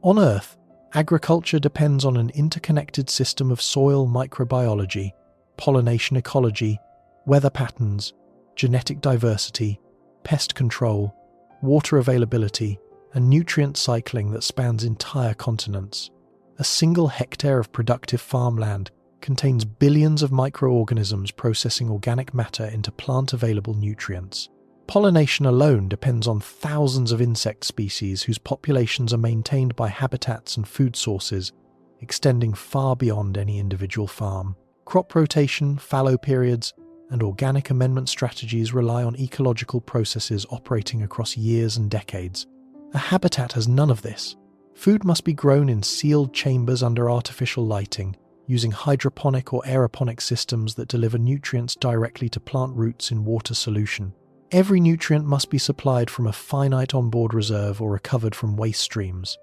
On Earth, agriculture depends on an interconnected system of soil microbiology, pollination ecology, weather patterns, genetic diversity, pest control, water availability, and nutrient cycling that spans entire continents. A single hectare of productive farmland contains billions of microorganisms processing organic matter into plant-available nutrients. Pollination alone depends on thousands of insect species whose populations are maintained by habitats and food sources, extending far beyond any individual farm. Crop rotation, fallow periods, and organic amendment strategies rely on ecological processes operating across years and decades. A habitat has none of this. Food must be grown in sealed chambers under artificial lighting, using hydroponic or aeroponic systems that deliver nutrients directly to plant roots in water solution. Every nutrient must be supplied from a finite onboard reserve or recovered from waste streams.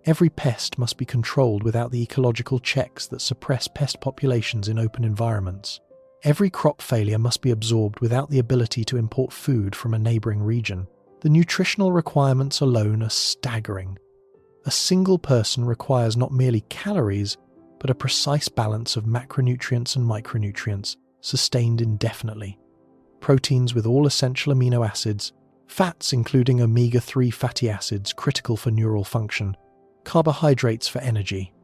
Every pest must be controlled without the ecological checks that suppress pest populations in open environments. Every crop failure must be absorbed without the ability to import food from a neighbouring region. The nutritional requirements alone are staggering. A single person requires not merely calories, but a precise balance of macronutrients and micronutrients, sustained indefinitely. Proteins with all essential amino acids, fats including omega-3 fatty acids critical for neural function, carbohydrates for energy,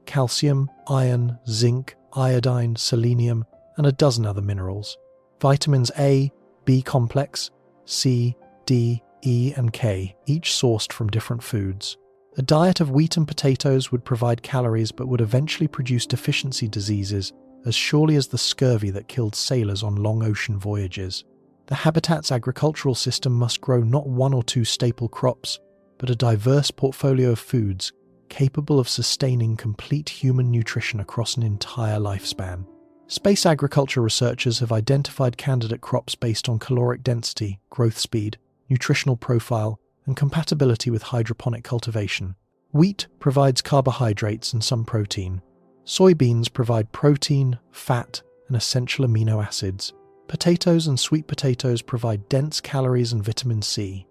calcium, iron, zinc, iodine, selenium, and a dozen other minerals, vitamins A, B complex, C, D, E, and K, each sourced from different foods. A diet of wheat and potatoes would provide calories but would eventually produce deficiency diseases as surely as the scurvy that killed sailors on long ocean voyages. The habitat's agricultural system must grow not one or two staple crops, but a diverse portfolio of foods capable of sustaining complete human nutrition across an entire lifespan. Space agriculture researchers have identified candidate crops based on caloric density, growth speed, nutritional profile, and compatibility with hydroponic cultivation. Wheat provides carbohydrates and some protein. Soybeans provide protein, fat, and essential amino acids. Potatoes and sweet potatoes provide dense calories and vitamin C.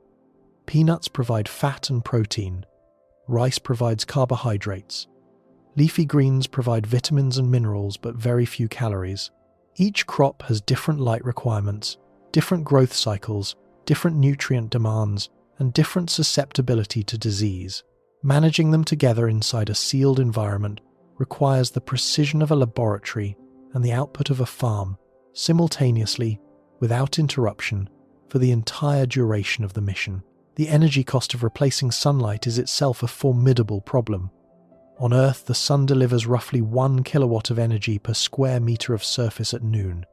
Peanuts provide fat and protein. Rice provides carbohydrates. Leafy greens provide vitamins and minerals but very few calories. Each crop has different light requirements, different growth cycles, different nutrient demands, and different susceptibility to disease. Managing them together inside a sealed environment requires the precision of a laboratory and the output of a farm, simultaneously, without interruption, for the entire duration of the mission. The energy cost of replacing sunlight is itself a formidable problem. On Earth, the sun delivers roughly 1 kilowatt of energy per square meter of surface at noon.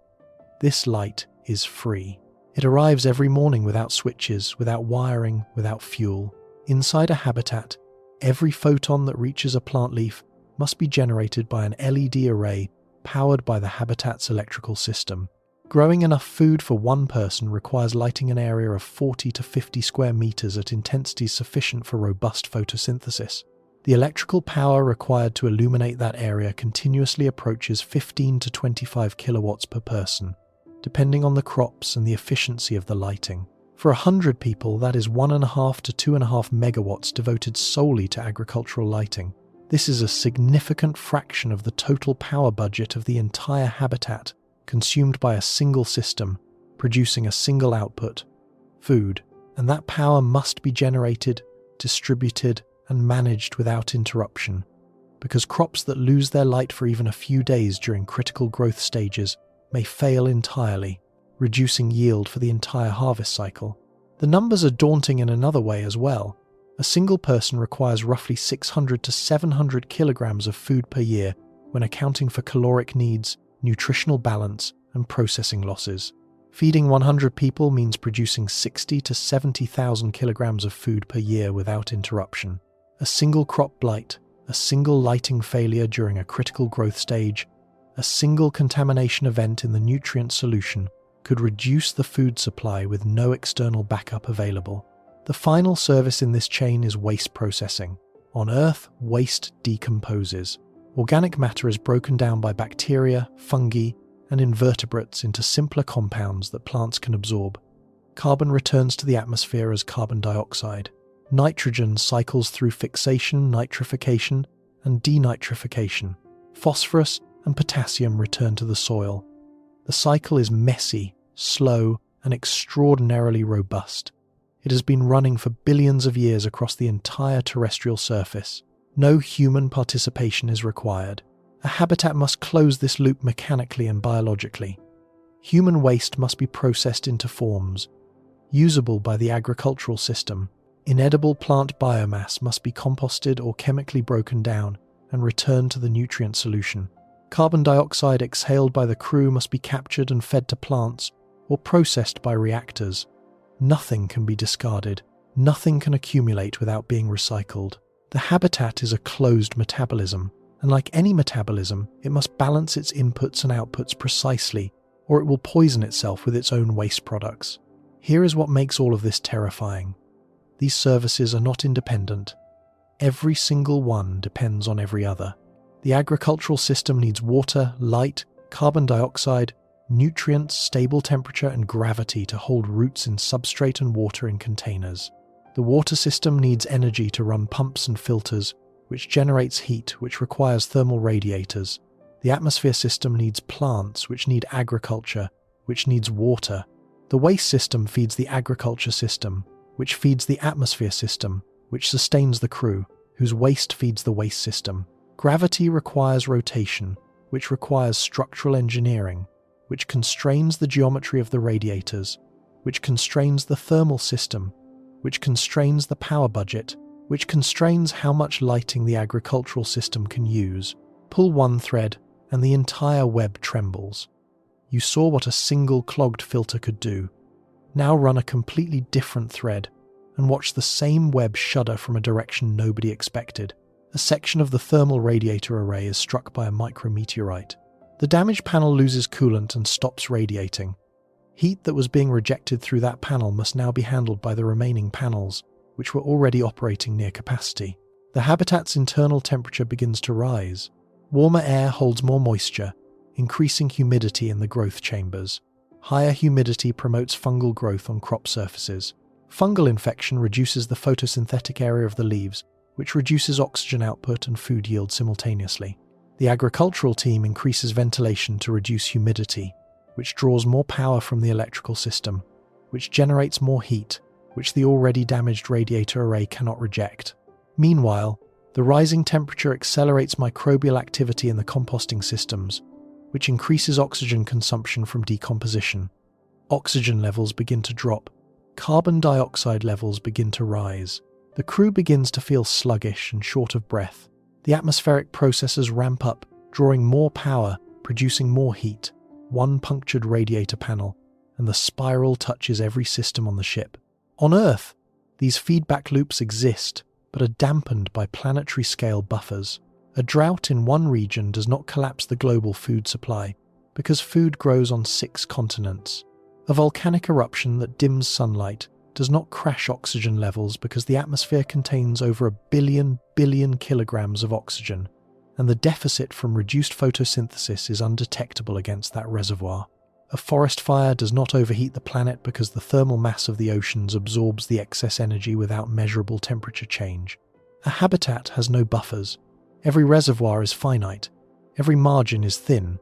This light is free. It arrives every morning without switches, without wiring, without fuel. Inside a habitat, every photon that reaches a plant leaf must be generated by an LED array powered by the habitat's electrical system. Growing enough food for one person requires lighting an area of 40 to 50 square meters at intensities sufficient for robust photosynthesis. The electrical power required to illuminate that area continuously approaches 15 to 25 kilowatts per person, depending on the crops and the efficiency of the lighting. For 100 people, that is 1.5 to 2.5 megawatts devoted solely to agricultural lighting. This is a significant fraction of the total power budget of the entire habitat, consumed by a single system, producing a single output, food, and that power must be generated, distributed, and managed without interruption, because crops that lose their light for even a few days during critical growth stages may fail entirely, reducing yield for the entire harvest cycle. The numbers are daunting in another way as well. A single person requires roughly 600 to 700 kilograms of food per year when accounting for caloric needs, nutritional balance, and processing losses. Feeding 100 people means producing 60 to 70,000 kilograms of food per year without interruption. A single crop blight, a single lighting failure during a critical growth stage, a single contamination event in the nutrient solution could reduce the food supply with no external backup available. The final service in this chain is waste processing. On Earth, waste decomposes. Organic matter is broken down by bacteria, fungi, and invertebrates into simpler compounds that plants can absorb. Carbon returns to the atmosphere as carbon dioxide. Nitrogen cycles through fixation, nitrification, and denitrification. Phosphorus and potassium return to the soil. The cycle is messy, slow, and extraordinarily robust. It has been running for billions of years across the entire terrestrial surface. No human participation is required. A habitat must close this loop mechanically and biologically. Human waste must be processed into forms usable by the agricultural system. Inedible plant biomass must be composted or chemically broken down and returned to the nutrient solution. Carbon dioxide exhaled by the crew must be captured and fed to plants or processed by reactors. Nothing can be discarded. Nothing can accumulate without being recycled. The habitat is a closed metabolism, and like any metabolism, it must balance its inputs and outputs precisely, or it will poison itself with its own waste products. Here is what makes all of this terrifying. These services are not independent. Every single one depends on every other. The agricultural system needs water, light, carbon dioxide, nutrients, stable temperature, and gravity to hold roots in substrate and water in containers. The water system needs energy to run pumps and filters, which generates heat, which requires thermal radiators. The atmosphere system needs plants, which need agriculture, which needs water. The waste system feeds the agriculture system, which feeds the atmosphere system, which sustains the crew, whose waste feeds the waste system. Gravity requires rotation, which requires structural engineering, which constrains the geometry of the radiators, which constrains the thermal system, which constrains the power budget, which constrains how much lighting the agricultural system can use. Pull one thread, and the entire web trembles. You saw what a single clogged filter could do. Now run a completely different thread, and watch the same web shudder from a direction nobody expected. A section of the thermal radiator array is struck by a micrometeorite. The damaged panel loses coolant and stops radiating. Heat that was being rejected through that panel must now be handled by the remaining panels, which were already operating near capacity. The habitat's internal temperature begins to rise. Warmer air holds more moisture, increasing humidity in the growth chambers. Higher humidity promotes fungal growth on crop surfaces. Fungal infection reduces the photosynthetic area of the leaves, which reduces oxygen output and food yield simultaneously. The agricultural team increases ventilation to reduce humidity, which draws more power from the electrical system, which generates more heat, which the already damaged radiator array cannot reject. Meanwhile, the rising temperature accelerates microbial activity in the composting systems, which increases oxygen consumption from decomposition. Oxygen levels begin to drop. Carbon dioxide levels begin to rise. The crew begins to feel sluggish and short of breath. The atmospheric processes ramp up, drawing more power, producing more heat. One punctured radiator panel, and the spiral touches every system on the ship. On Earth, these feedback loops exist, but are dampened by planetary-scale buffers. A drought in one region does not collapse the global food supply, because food grows on 6 continents. A volcanic eruption that dims sunlight does not crash oxygen levels because the atmosphere contains over 1 billion kilograms of oxygen, and the deficit from reduced photosynthesis is undetectable against that reservoir. A forest fire does not overheat the planet because the thermal mass of the oceans absorbs the excess energy without measurable temperature change. A habitat has no buffers. Every reservoir is finite. Every margin is thin.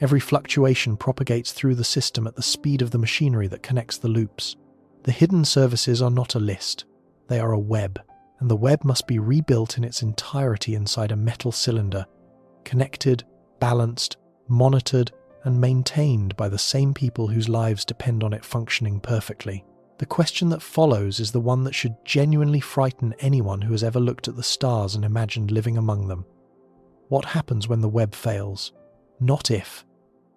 Every fluctuation propagates through the system at the speed of the machinery that connects the loops. The hidden services are not a list. They are a web, and the web must be rebuilt in its entirety inside a metal cylinder, connected, balanced, monitored, and maintained by the same people whose lives depend on it functioning perfectly. The question that follows is the one that should genuinely frighten anyone who has ever looked at the stars and imagined living among them. What happens when the web fails? Not if,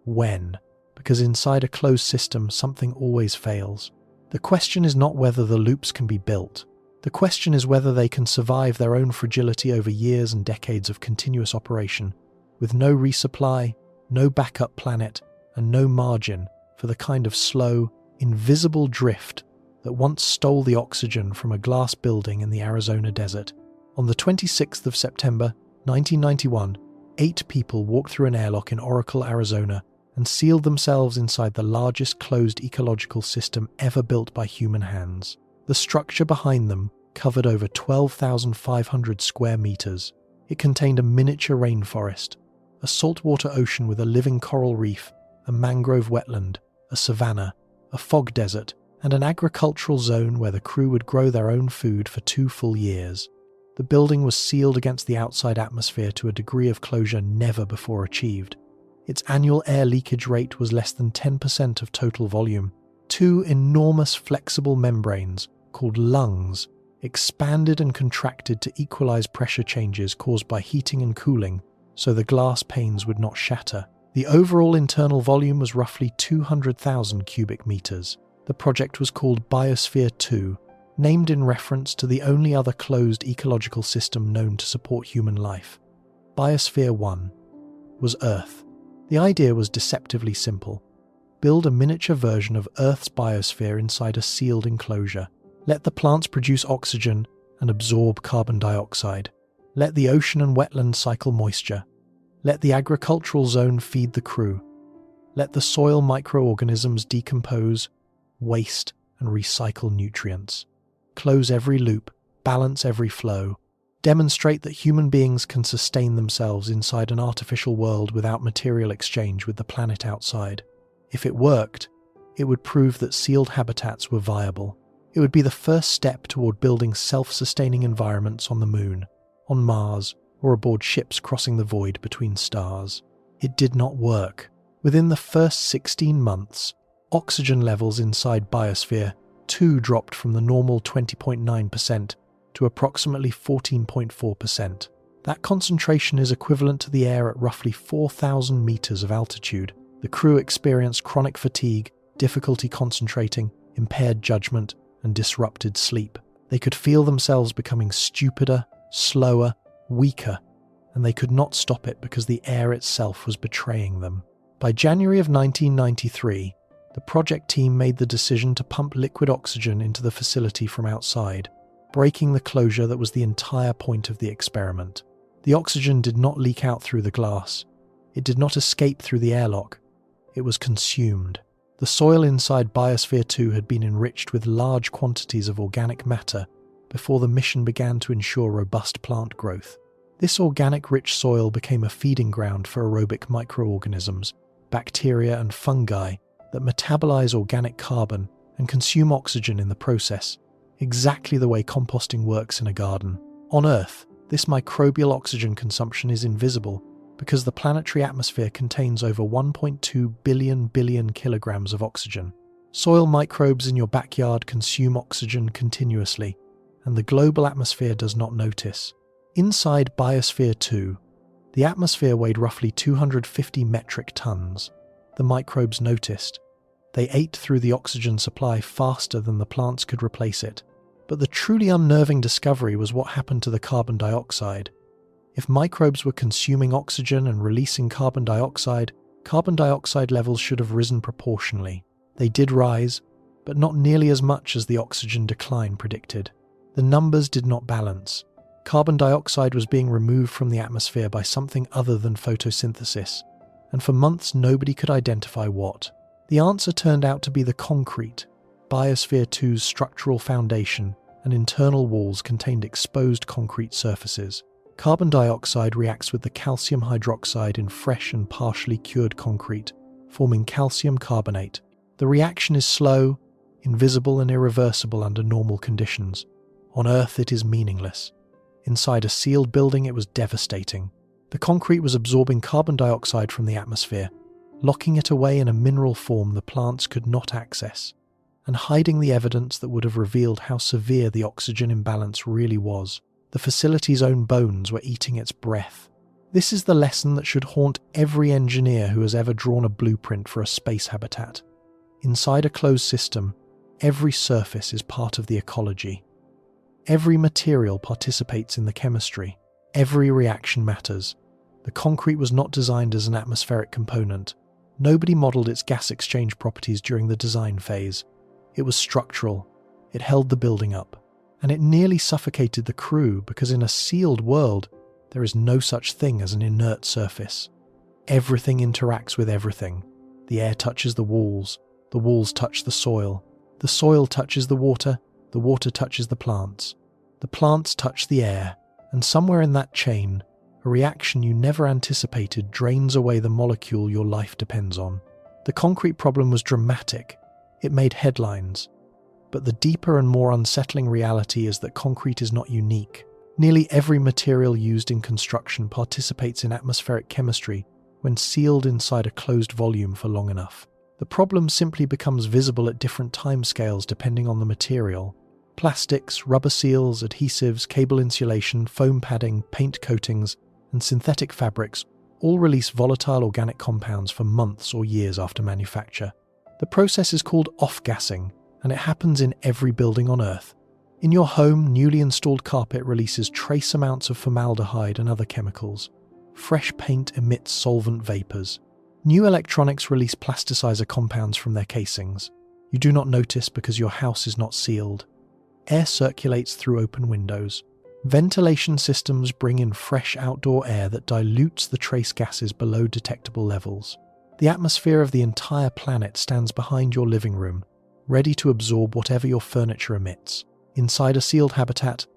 when, because inside a closed system something always fails. The question is not whether the loops can be built. The question is whether they can survive their own fragility over years and decades of continuous operation, with no resupply, no backup planet, and no margin for the kind of slow, invisible drift that once stole the oxygen from a glass building in the Arizona desert. On the 26th of September, 1991, 8 people walked through an airlock in Oracle, Arizona, and sealed themselves inside the largest closed ecological system ever built by human hands. The structure behind them covered over 12,500 square meters. It contained a miniature rainforest, a saltwater ocean with a living coral reef, a mangrove wetland, a savanna, a fog desert, and an agricultural zone where the crew would grow their own food for 2 full years. The building was sealed against the outside atmosphere to a degree of closure never before achieved. Its annual air leakage rate was less than 10% of total volume. 2 enormous flexible membranes, called lungs, expanded and contracted to equalize pressure changes caused by heating and cooling, so the glass panes would not shatter. The overall internal volume was roughly 200,000 cubic meters. The project was called Biosphere 2, named in reference to the only other closed ecological system known to support human life. Biosphere 1 was Earth. The idea was deceptively simple. Build a miniature version of Earth's biosphere inside a sealed enclosure. Let the plants produce oxygen and absorb carbon dioxide. Let the ocean and wetland cycle moisture. Let the agricultural zone feed the crew. Let the soil microorganisms decompose, waste, and recycle nutrients. Close every loop, balance every flow. Demonstrate that human beings can sustain themselves inside an artificial world without material exchange with the planet outside. If it worked, it would prove that sealed habitats were viable. It would be the first step toward building self-sustaining environments on the Moon, on Mars, or aboard ships crossing the void between stars. It did not work. Within the first 16 months, oxygen levels inside Biosphere 2 dropped from the normal 20.9% to approximately 14.4%. That concentration is equivalent to the air at roughly 4,000 meters of altitude. The crew experienced chronic fatigue, difficulty concentrating, impaired judgment, and disrupted sleep. They could feel themselves becoming stupider, slower, weaker, and they could not stop it because the air itself was betraying them. By January of 1993, the project team made the decision to pump liquid oxygen into the facility from outside, breaking the closure that was the entire point of the experiment. The oxygen did not leak out through the glass. It did not escape through the airlock. It was consumed. The soil inside Biosphere 2 had been enriched with large quantities of organic matter before the mission began to ensure robust plant growth. This organic-rich soil became a feeding ground for aerobic microorganisms, bacteria and fungi that metabolize organic carbon and consume oxygen in the process, exactly the way composting works in a garden. On Earth, this microbial oxygen consumption is invisible because the planetary atmosphere contains over 1.2 billion kilograms of oxygen. Soil microbes in your backyard consume oxygen continuously, and the global atmosphere does not notice. Inside Biosphere 2, the atmosphere weighed roughly 250 metric tons. The microbes noticed. They ate through the oxygen supply faster than the plants could replace it. But the truly unnerving discovery was what happened to the carbon dioxide. If microbes were consuming oxygen and releasing carbon dioxide levels should have risen proportionally. They did rise, but not nearly as much as the oxygen decline predicted. The numbers did not balance. Carbon dioxide was being removed from the atmosphere by something other than photosynthesis, and for months nobody could identify what. The answer turned out to be the concrete. Biosphere 2's structural foundation and internal walls contained exposed concrete surfaces. Carbon dioxide reacts with the calcium hydroxide in fresh and partially cured concrete, forming calcium carbonate. The reaction is slow, invisible and irreversible under normal conditions. On Earth it is meaningless. Inside a sealed building it was devastating. The concrete was absorbing carbon dioxide from the atmosphere, locking it away in a mineral form the plants could not access, and hiding the evidence that would have revealed how severe the oxygen imbalance really was. The facility's own bones were eating its breath. This is the lesson that should haunt every engineer who has ever drawn a blueprint for a space habitat. Inside a closed system, every surface is part of the ecology. Every material participates in the chemistry. Every reaction matters. The concrete was not designed as an atmospheric component. Nobody modeled its gas exchange properties during the design phase. It was structural. It held the building up. And it nearly suffocated the crew because in a sealed world, there is no such thing as an inert surface. Everything interacts with everything. The air touches the walls touch the soil touches the water touches the plants touch the air, and somewhere in that chain, a reaction you never anticipated drains away the molecule your life depends on. The concrete problem was dramatic. It made headlines. But the deeper and more unsettling reality is that concrete is not unique. Nearly every material used in construction participates in atmospheric chemistry when sealed inside a closed volume for long enough. The problem simply becomes visible at different timescales depending on the material. Plastics, rubber seals, adhesives, cable insulation, foam padding, paint coatings, and synthetic fabrics all release volatile organic compounds for months or years after manufacture. The process is called off-gassing, and it happens in every building on Earth. In your home, newly installed carpet releases trace amounts of formaldehyde and other chemicals. Fresh paint emits solvent vapors. New electronics release plasticizer compounds from their casings. You do not notice because your house is not sealed. Air circulates through open windows. Ventilation systems bring in fresh outdoor air that dilutes the trace gases below detectable levels. The atmosphere of the entire planet stands behind your living room, ready to absorb whatever your furniture emits. Inside a sealed habitat,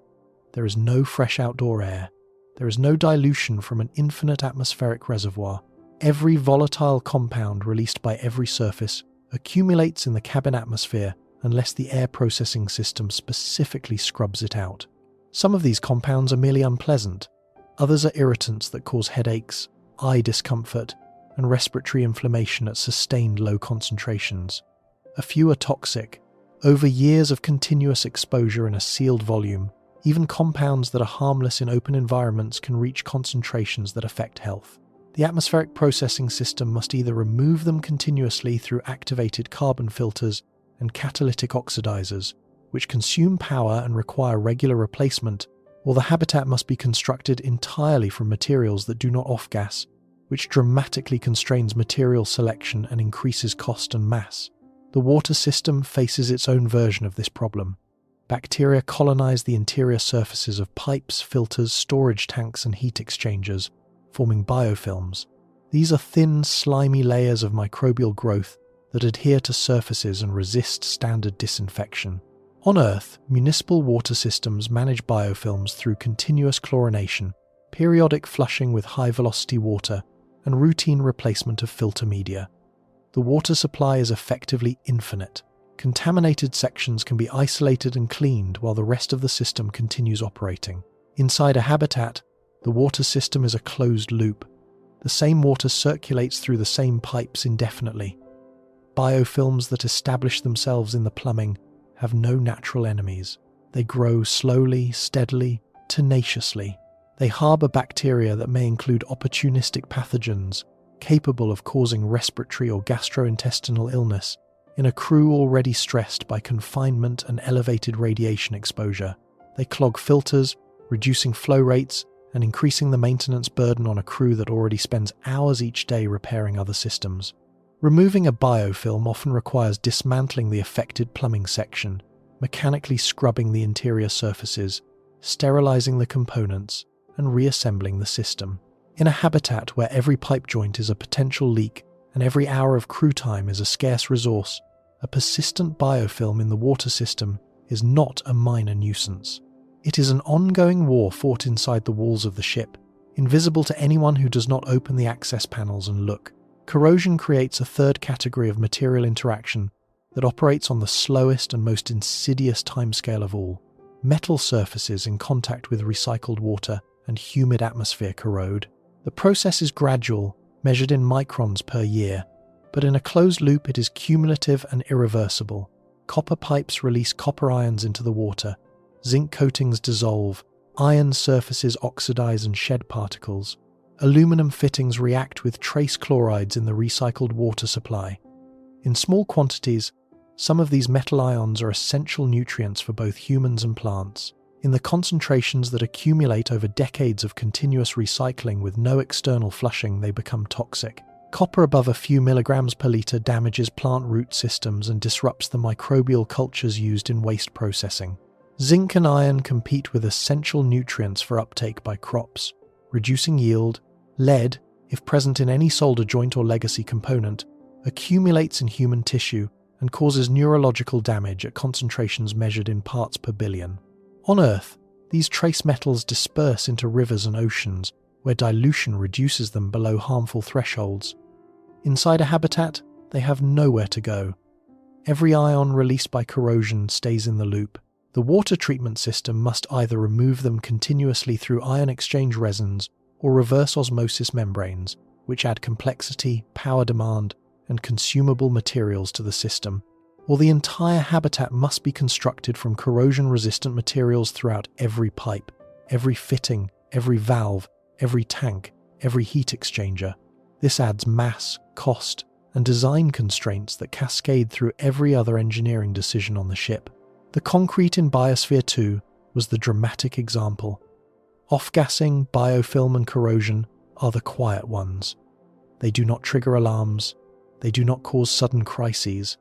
there is no fresh outdoor air. There is no dilution from an infinite atmospheric reservoir. Every volatile compound released by every surface accumulates in the cabin atmosphere unless the air processing system specifically scrubs it out. Some of these compounds are merely unpleasant. Others are irritants that cause headaches, eye discomfort, and respiratory inflammation at sustained low concentrations. A few are toxic. Over years of continuous exposure in a sealed volume, even compounds that are harmless in open environments can reach concentrations that affect health. The atmospheric processing system must either remove them continuously through activated carbon filters and catalytic oxidizers, which consume power and require regular replacement, or the habitat must be constructed entirely from materials that do not off-gas, which dramatically constrains material selection and increases cost and mass. The water system faces its own version of this problem. Bacteria colonize the interior surfaces of pipes, filters, storage tanks, and heat exchangers, forming biofilms. These are thin, slimy layers of microbial growth that adhere to surfaces and resist standard disinfection. On Earth, municipal water systems manage biofilms through continuous chlorination, periodic flushing with high-velocity water, and routine replacement of filter media. The water supply is effectively infinite. Contaminated sections can be isolated and cleaned while the rest of the system continues operating. Inside a habitat, the water system is a closed loop. The same water circulates through the same pipes indefinitely. Biofilms that establish themselves in the plumbing have no natural enemies. They grow slowly, steadily, tenaciously. They harbor bacteria that may include opportunistic pathogens capable of causing respiratory or gastrointestinal illness in a crew already stressed by confinement and elevated radiation exposure. They clog filters, reducing flow rates and increasing the maintenance burden on a crew that already spends hours each day repairing other systems. Removing a biofilm often requires dismantling the affected plumbing section, mechanically scrubbing the interior surfaces, sterilizing the components, and reassembling the system. In a habitat where every pipe joint is a potential leak and every hour of crew time is a scarce resource, a persistent biofilm in the water system is not a minor nuisance. It is an ongoing war fought inside the walls of the ship, invisible to anyone who does not open the access panels and look. Corrosion creates a third category of material interaction that operates on the slowest and most insidious timescale of all. Metal surfaces in contact with recycled water and humid atmosphere corrode. The process is gradual, measured in microns per year, but in a closed loop it is cumulative and irreversible. Copper pipes release copper ions into the water, zinc coatings dissolve, iron surfaces oxidize and shed particles. Aluminum fittings react with trace chlorides in the recycled water supply. In small quantities, some of these metal ions are essential nutrients for both humans and plants. In the concentrations that accumulate over decades of continuous recycling with no external flushing, they become toxic. Copper above a few milligrams per litre damages plant root systems and disrupts the microbial cultures used in waste processing. Zinc and iron compete with essential nutrients for uptake by crops, reducing yield. Lead, if present in any solder joint or legacy component, accumulates in human tissue and causes neurological damage at concentrations measured in parts per billion. On Earth, these trace metals disperse into rivers and oceans, where dilution reduces them below harmful thresholds. Inside a habitat, they have nowhere to go. Every ion released by corrosion stays in the loop. The water treatment system must either remove them continuously through ion exchange resins or reverse osmosis membranes, which add complexity, power demand, and consumable materials to the system, or the entire habitat must be constructed from corrosion-resistant materials throughout every pipe, every fitting, every valve, every tank, every heat exchanger. This adds mass, cost, and design constraints that cascade through every other engineering decision on the ship. The concrete in Biosphere 2 was the dramatic example. Off-gassing, biofilm and corrosion are the quiet ones. They do not trigger alarms. They do not cause sudden crises.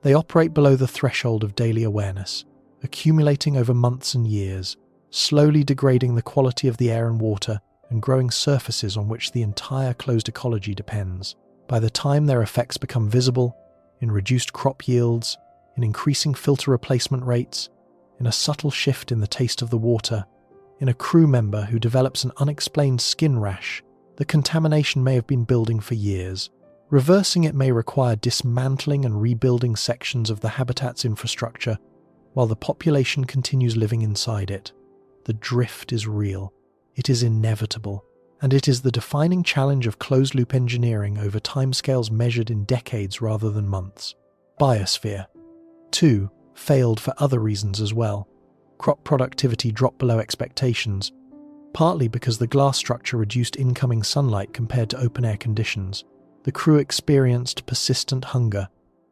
They operate below the threshold of daily awareness, accumulating over months and years, slowly degrading the quality of the air and water and growing surfaces on which the entire closed ecology depends. By the time their effects become visible, in reduced crop yields, in increasing filter replacement rates, in a subtle shift in the taste of the water, in a crew member who develops an unexplained skin rash, the contamination may have been building for years. Reversing it may require dismantling and rebuilding sections of the habitat's infrastructure, while the population continues living inside it. The drift is real. It is inevitable. And it is the defining challenge of closed-loop engineering over timescales measured in decades rather than months. Biosphere 2 failed for other reasons as well. Crop productivity dropped below expectations, partly because the glass structure reduced incoming sunlight compared to open-air conditions. The crew experienced persistent hunger.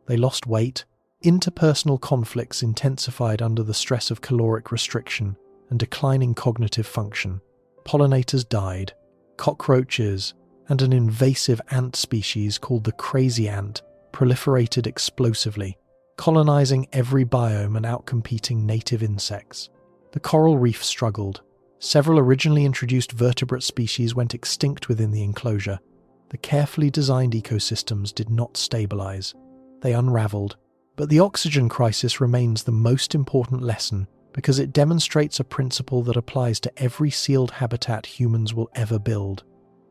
They lost weight. Interpersonal conflicts intensified under the stress of caloric restriction and declining cognitive function. Pollinators died. Cockroaches and an invasive ant species called the crazy ant proliferated explosively, colonizing every biome and outcompeting native insects. The coral reef struggled. Several originally introduced vertebrate species went extinct within the enclosure. The carefully designed ecosystems did not stabilize. They unraveled. But the oxygen crisis remains the most important lesson because it demonstrates a principle that applies to every sealed habitat humans will ever build.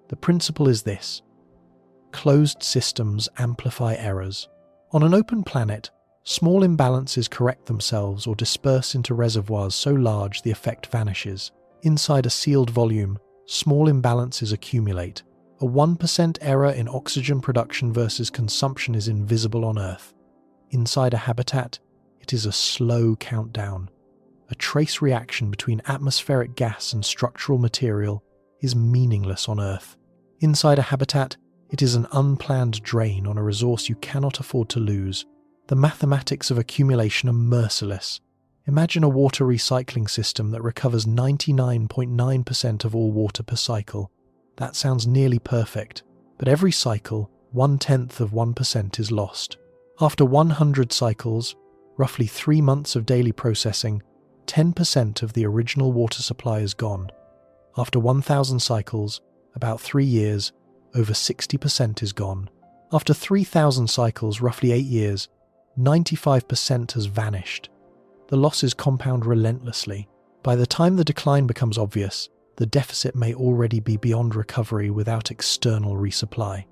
The principle is this: closed systems amplify errors. On an open planet, small imbalances correct themselves or disperse into reservoirs so large the effect vanishes. Inside a sealed volume, small imbalances accumulate. A 1% error in oxygen production versus consumption is invisible on Earth. Inside a habitat, it is a slow countdown. A trace reaction between atmospheric gas and structural material is meaningless on Earth. Inside a habitat, it is an unplanned drain on a resource you cannot afford to lose. The mathematics of accumulation are merciless. Imagine a water recycling system that recovers 99.9% of all water per cycle. That sounds nearly perfect, but every cycle, 0.1% is lost. After 100 cycles, roughly 3 months of daily processing, 10% of the original water supply is gone. After 1,000 cycles, about 3 years, over 60% is gone. After 3,000 cycles, roughly 8 years, 95% has vanished. The losses compound relentlessly. By the time the decline becomes obvious, the deficit may already be beyond recovery without external resupply.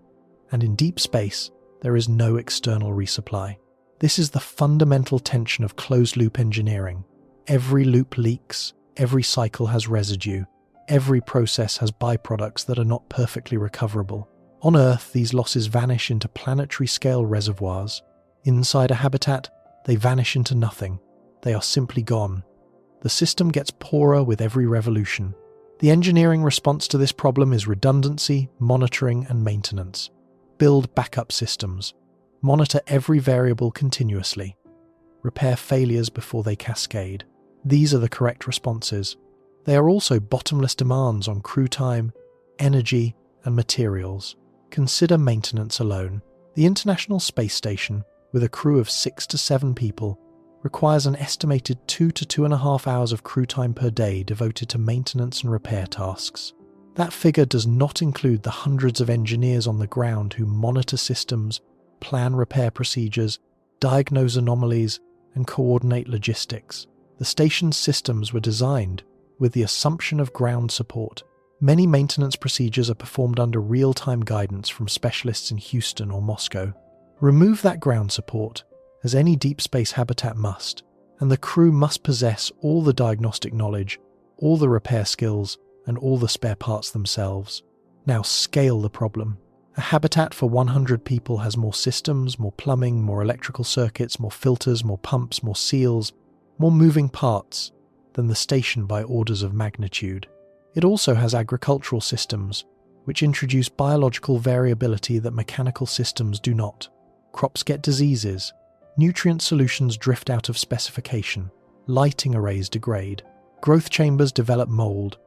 And in deep space, there is no external resupply. This is the fundamental tension of closed-loop engineering. Every loop leaks, every cycle has residue, every process has byproducts that are not perfectly recoverable. On Earth, these losses vanish into planetary-scale reservoirs. Inside a habitat, they vanish into nothing. They are simply gone. The system gets poorer with every revolution. The engineering response to this problem is redundancy, monitoring, and maintenance. Build backup systems. Monitor every variable continuously. Repair failures before they cascade. These are the correct responses. They are also bottomless demands on crew time, energy, and materials. Consider maintenance alone. The International Space Station, with a crew of 6 to 7 people, requires an estimated 2 to 2.5 hours of crew time per day devoted to maintenance and repair tasks. That figure does not include the hundreds of engineers on the ground who monitor systems, plan repair procedures, diagnose anomalies, and coordinate logistics. The station's systems were designed with the assumption of ground support. Many maintenance procedures are performed under real-time guidance from specialists in Houston or Moscow. Remove that ground support, as any deep space habitat must, and the crew must possess all the diagnostic knowledge, all the repair skills, and all the spare parts themselves. Now scale the problem. A habitat for 100 people has more systems, more plumbing, more electrical circuits, more filters, more pumps, more seals, more moving parts than the station by orders of magnitude. It also has agricultural systems, which introduce biological variability that mechanical systems do not. Crops get diseases. Nutrient solutions drift out of specification. lighting arrays degrade, growth chambers develop mold,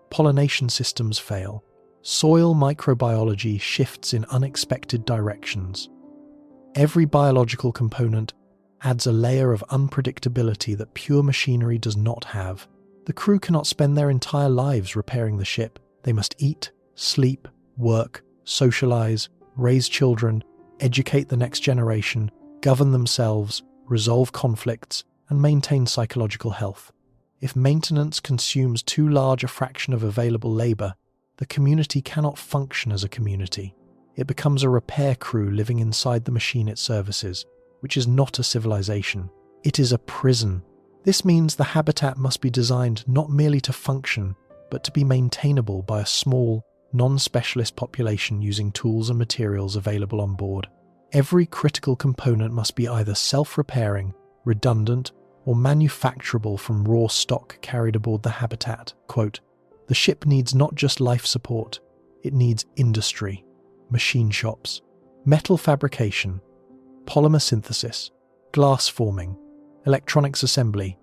pollination systems fail, soil microbiology shifts in unexpected directions. Every biological component adds a layer of unpredictability that pure machinery does not have. The crew cannot spend their entire lives repairing the ship. They must eat, sleep, work, socialize, raise children, educate the next generation, govern themselves, resolve conflicts, and maintain psychological health. If maintenance consumes too large a fraction of available labor, the community cannot function as a community. It becomes a repair crew living inside the machine it services, which is not a civilization. It is a prison. This means the habitat must be designed not merely to function, but to be maintainable by a small, non-specialist population using tools and materials available on board. Every critical component must be either self-repairing, redundant, or manufacturable from raw stock carried aboard the habitat. Quote, "The ship needs not just life support, it needs industry, machine shops, metal fabrication, polymer synthesis, glass forming, electronics assembly,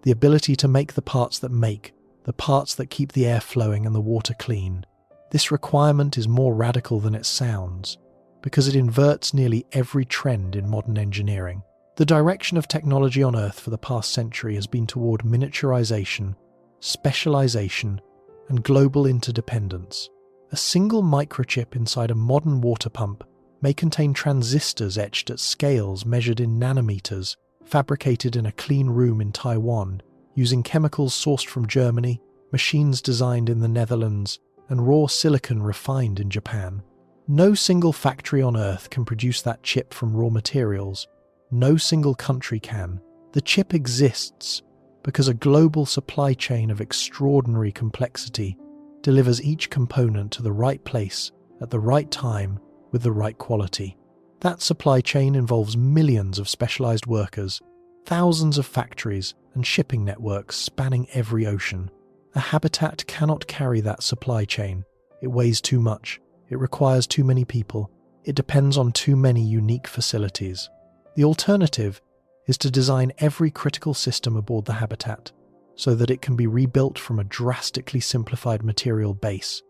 the ability to make the parts that keep the air flowing and the water clean. This requirement is more radical than it sounds, because it inverts nearly every trend in modern engineering. The direction of technology on Earth for the past century has been toward miniaturization, specialization, and global interdependence. A single microchip inside a modern water pump may contain transistors etched at scales measured in nanometers, fabricated in a clean room in Taiwan, using chemicals sourced from Germany, machines designed in the Netherlands, and raw silicon refined in Japan. No single factory on Earth can produce that chip from raw materials. No single country can. The chip exists because a global supply chain of extraordinary complexity delivers each component to the right place at the right time with the right quality. That supply chain involves millions of specialized workers, thousands of factories, and shipping networks spanning every ocean. A habitat cannot carry that supply chain. It weighs too much. It requires too many people. It depends on too many unique facilities. The alternative is to design every critical system aboard the habitat so that it can be rebuilt from a drastically simplified material base,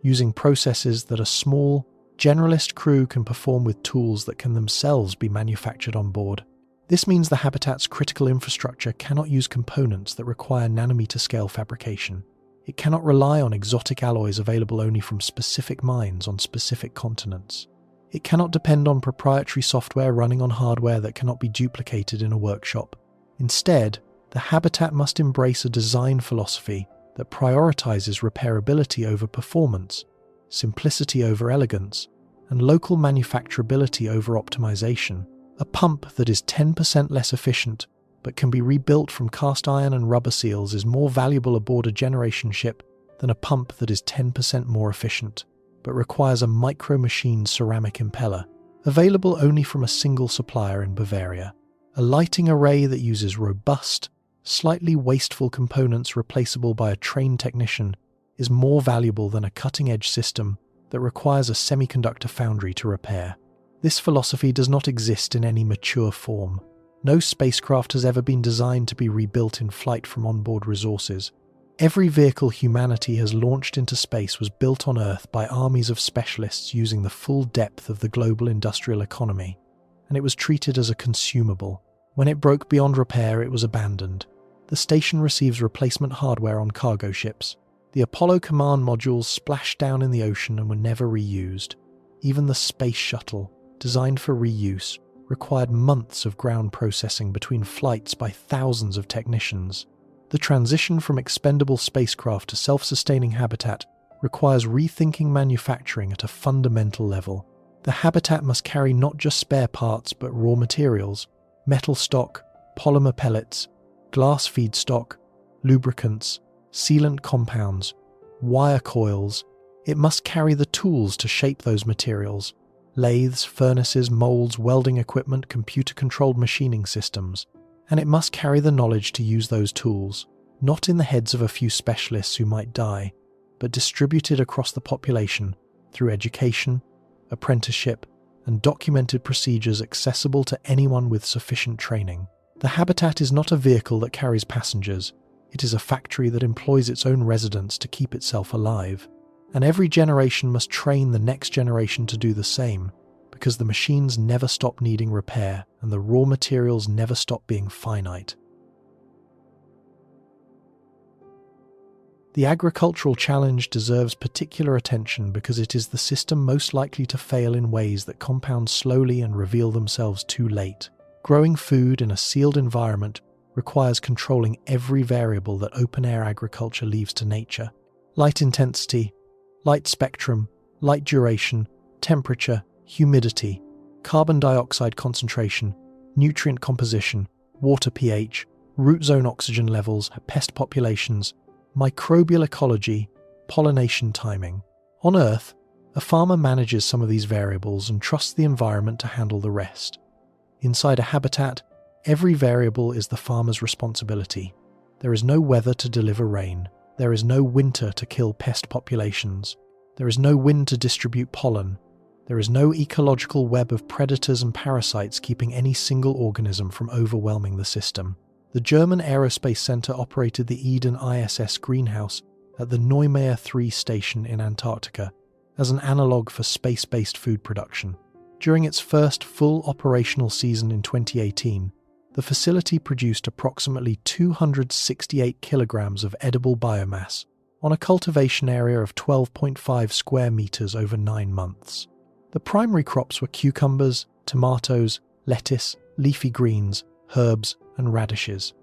using processes that a small, generalist crew can perform with tools that can themselves be manufactured on board. This means the habitat's critical infrastructure cannot use components that require nanometer-scale fabrication. It cannot rely on exotic alloys available only from specific mines on specific continents. It cannot depend on proprietary software running on hardware that cannot be duplicated in a workshop. Instead, the habitat must embrace a design philosophy that prioritizes repairability over performance, simplicity over elegance, and local manufacturability over optimization. A pump that is 10% less efficient but can be rebuilt from cast iron and rubber seals is more valuable aboard a generation ship than a pump that is 10% more efficient but requires a micro-machined ceramic impeller, available only from a single supplier in Bavaria. A lighting array that uses robust, slightly wasteful components replaceable by a trained technician is more valuable than a cutting-edge system that requires a semiconductor foundry to repair. This philosophy does not exist in any mature form. No spacecraft has ever been designed to be rebuilt in flight from onboard resources. Every vehicle humanity has launched into space was built on Earth by armies of specialists using the full depth of the global industrial economy, and it was treated as a consumable. When it broke beyond repair, it was abandoned. The station receives replacement hardware on cargo ships. The Apollo command modules splashed down in the ocean and were never reused. Even the space shuttle, designed for reuse, required months of ground processing between flights by thousands of technicians. The transition from expendable spacecraft to self-sustaining habitat requires rethinking manufacturing at a fundamental level. The habitat must carry not just spare parts but raw materials, metal stock, polymer pellets, glass feedstock, lubricants, sealant compounds, wire coils. It must carry the tools to shape those materials: lathes, furnaces, molds, welding equipment, computer-controlled machining systems. And it must carry the knowledge to use those tools, not in the heads of a few specialists who might die, but distributed across the population through education, apprenticeship, and documented procedures accessible to anyone with sufficient training. The habitat is not a vehicle that carries passengers. It is a factory that employs its own residents to keep itself alive. And every generation must train the next generation to do the same, because the machines never stop needing repair and the raw materials never stop being finite. The agricultural challenge deserves particular attention because it is the system most likely to fail in ways that compound slowly and reveal themselves too late. Growing food in a sealed environment requires controlling every variable that open-air agriculture leaves to nature. Light intensity, light spectrum, light duration, temperature, humidity, carbon dioxide concentration, nutrient composition, water pH, root zone oxygen levels, pest populations, microbial ecology, pollination timing. On Earth, a farmer manages some of these variables and trusts the environment to handle the rest. Inside a habitat, every variable is the farmer's responsibility. There is no weather to deliver rain. There is no winter to kill pest populations. There is no wind to distribute pollen. There is no ecological web of predators and parasites keeping any single organism from overwhelming the system. The German Aerospace Center operated the Eden ISS greenhouse at the Neumayer 3 station in Antarctica as an analogue for space-based food production. During its first full operational season in 2018, the facility produced approximately 268 kilograms of edible biomass on a cultivation area of 12.5 square meters over 9 months. The primary crops were cucumbers, tomatoes, lettuce, leafy greens, herbs, and radishes.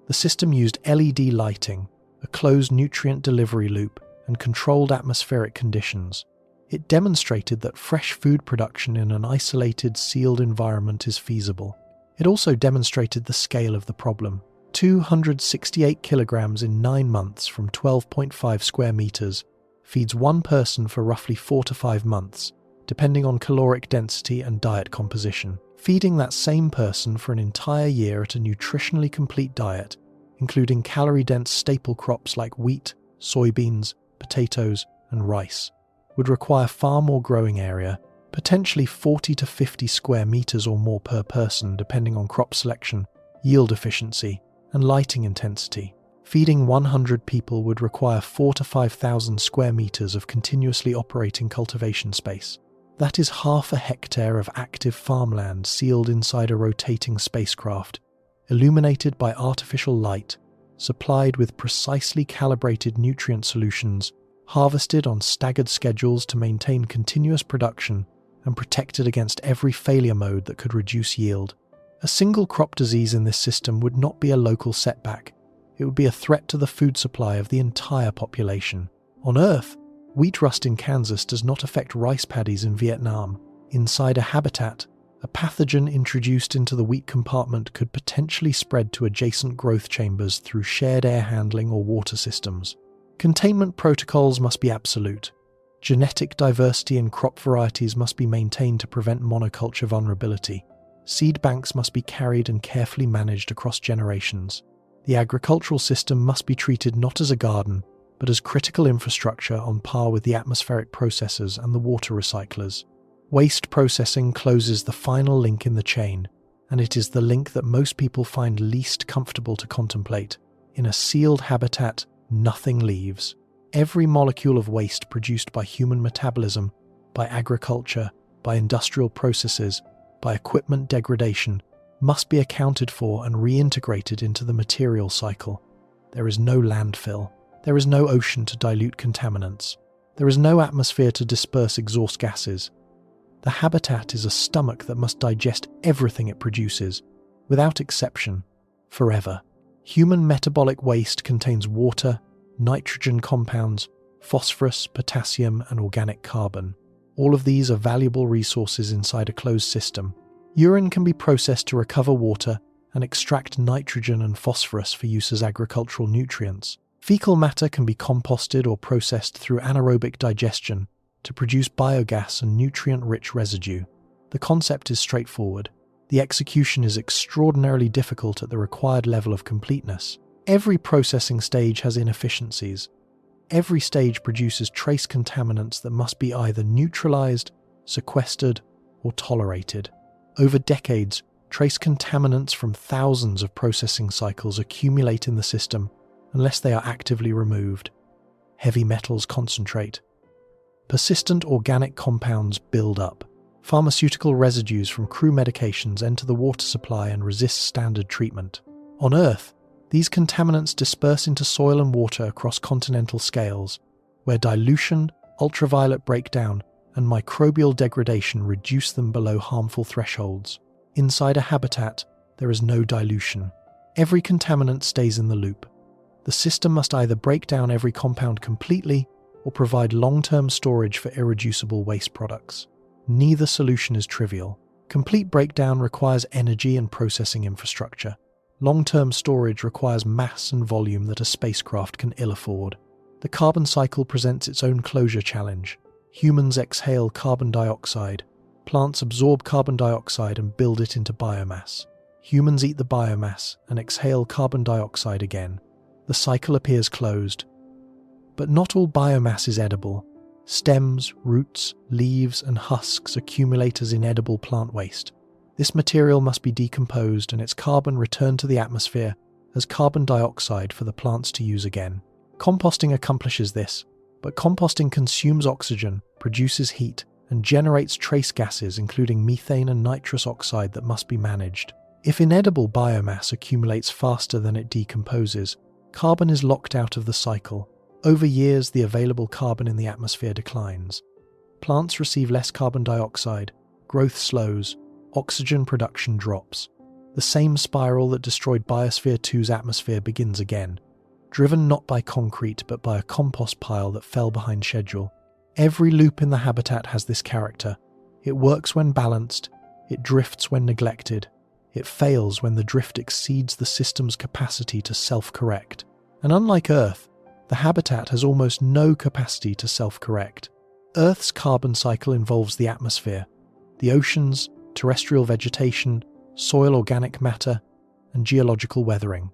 The system used LED lighting, a closed nutrient delivery loop, and controlled atmospheric conditions. It demonstrated that fresh food production in an isolated, sealed environment is feasible. It also demonstrated the scale of the problem. 268 kilograms in 9 months from 12.5 square meters feeds one person for roughly 4 to 5 months, depending on caloric density and diet composition. Feeding that same person for an entire year at a nutritionally complete diet, including calorie-dense staple crops like wheat, soybeans, potatoes, and rice, would require far more growing area, potentially 40 to 50 square meters or more per person depending on crop selection, yield efficiency, and lighting intensity. Feeding 100 people would require 4,000 to 5,000 square meters of continuously operating cultivation space. That is half a hectare of active farmland sealed inside a rotating spacecraft, illuminated by artificial light, supplied with precisely calibrated nutrient solutions, harvested on staggered schedules to maintain continuous production, and protected against every failure mode that could reduce yield. A single crop disease in this system would not be a local setback. It would be a threat to the food supply of the entire population. On Earth, wheat rust in Kansas does not affect rice paddies in Vietnam. Inside a habitat, a pathogen introduced into the wheat compartment could potentially spread to adjacent growth chambers through shared air handling or water systems. Containment protocols must be absolute. Genetic diversity in crop varieties must be maintained to prevent monoculture vulnerability. Seed banks must be carried and carefully managed across generations. The agricultural system must be treated not as a garden, but as critical infrastructure on par with the atmospheric processors and the water recyclers. Waste processing closes the final link in the chain, and it is the link that most people find least comfortable to contemplate. In a sealed habitat, nothing leaves. Every molecule of waste produced by human metabolism, by agriculture, by industrial processes, by equipment degradation, must be accounted for and reintegrated into the material cycle. There is no landfill. There is no ocean to dilute contaminants. There is no atmosphere to disperse exhaust gases. The habitat is a stomach that must digest everything it produces, without exception, forever. Human metabolic waste contains water, nitrogen compounds, phosphorus, potassium, and organic carbon. All of these are valuable resources inside a closed system. Urine can be processed to recover water and extract nitrogen and phosphorus for use as agricultural nutrients. Fecal matter can be composted or processed through anaerobic digestion to produce biogas and nutrient-rich residue. The concept is straightforward. The execution is extraordinarily difficult at the required level of completeness. Every processing stage has inefficiencies. Every stage produces trace contaminants that must be either neutralized, sequestered, or tolerated. Over decades, Trace contaminants from thousands of processing cycles accumulate in the system unless they are actively removed. Heavy metals concentrate. Persistent organic compounds build up. Pharmaceutical residues from crew medications enter the water supply and resist standard treatment. On Earth, these contaminants disperse into soil and water across continental scales, where dilution, ultraviolet breakdown, and microbial degradation reduce them below harmful thresholds. Inside a habitat, there is no dilution. Every contaminant stays in the loop. The system must either break down every compound completely or provide long-term storage for irreducible waste products. Neither solution is trivial. Complete breakdown requires energy and processing infrastructure. Long-term storage requires mass and volume that a spacecraft can ill afford. The carbon cycle presents its own closure challenge. Humans exhale carbon dioxide. Plants absorb carbon dioxide and build it into biomass. Humans eat the biomass and exhale carbon dioxide again. The cycle appears closed. But not all biomass is edible. Stems, roots, leaves, and husks accumulate as inedible plant waste. This material must be decomposed and its carbon returned to the atmosphere as carbon dioxide for the plants to use again. Composting accomplishes this, but composting consumes oxygen, produces heat, and generates trace gases including methane and nitrous oxide that must be managed. If inedible biomass accumulates faster than it decomposes, carbon is locked out of the cycle. Over years, the available carbon in the atmosphere declines. Plants receive less carbon dioxide, growth slows, oxygen production drops. The same spiral that destroyed Biosphere 2's atmosphere begins again, driven not by concrete but by a compost pile that fell behind schedule. Every loop in the habitat has this character. It works when balanced, it drifts when neglected, it fails when the drift exceeds the system's capacity to self-correct. And unlike Earth, the habitat has almost no capacity to self-correct. Earth's carbon cycle involves the atmosphere, the oceans, terrestrial vegetation, soil organic matter, and geological weathering.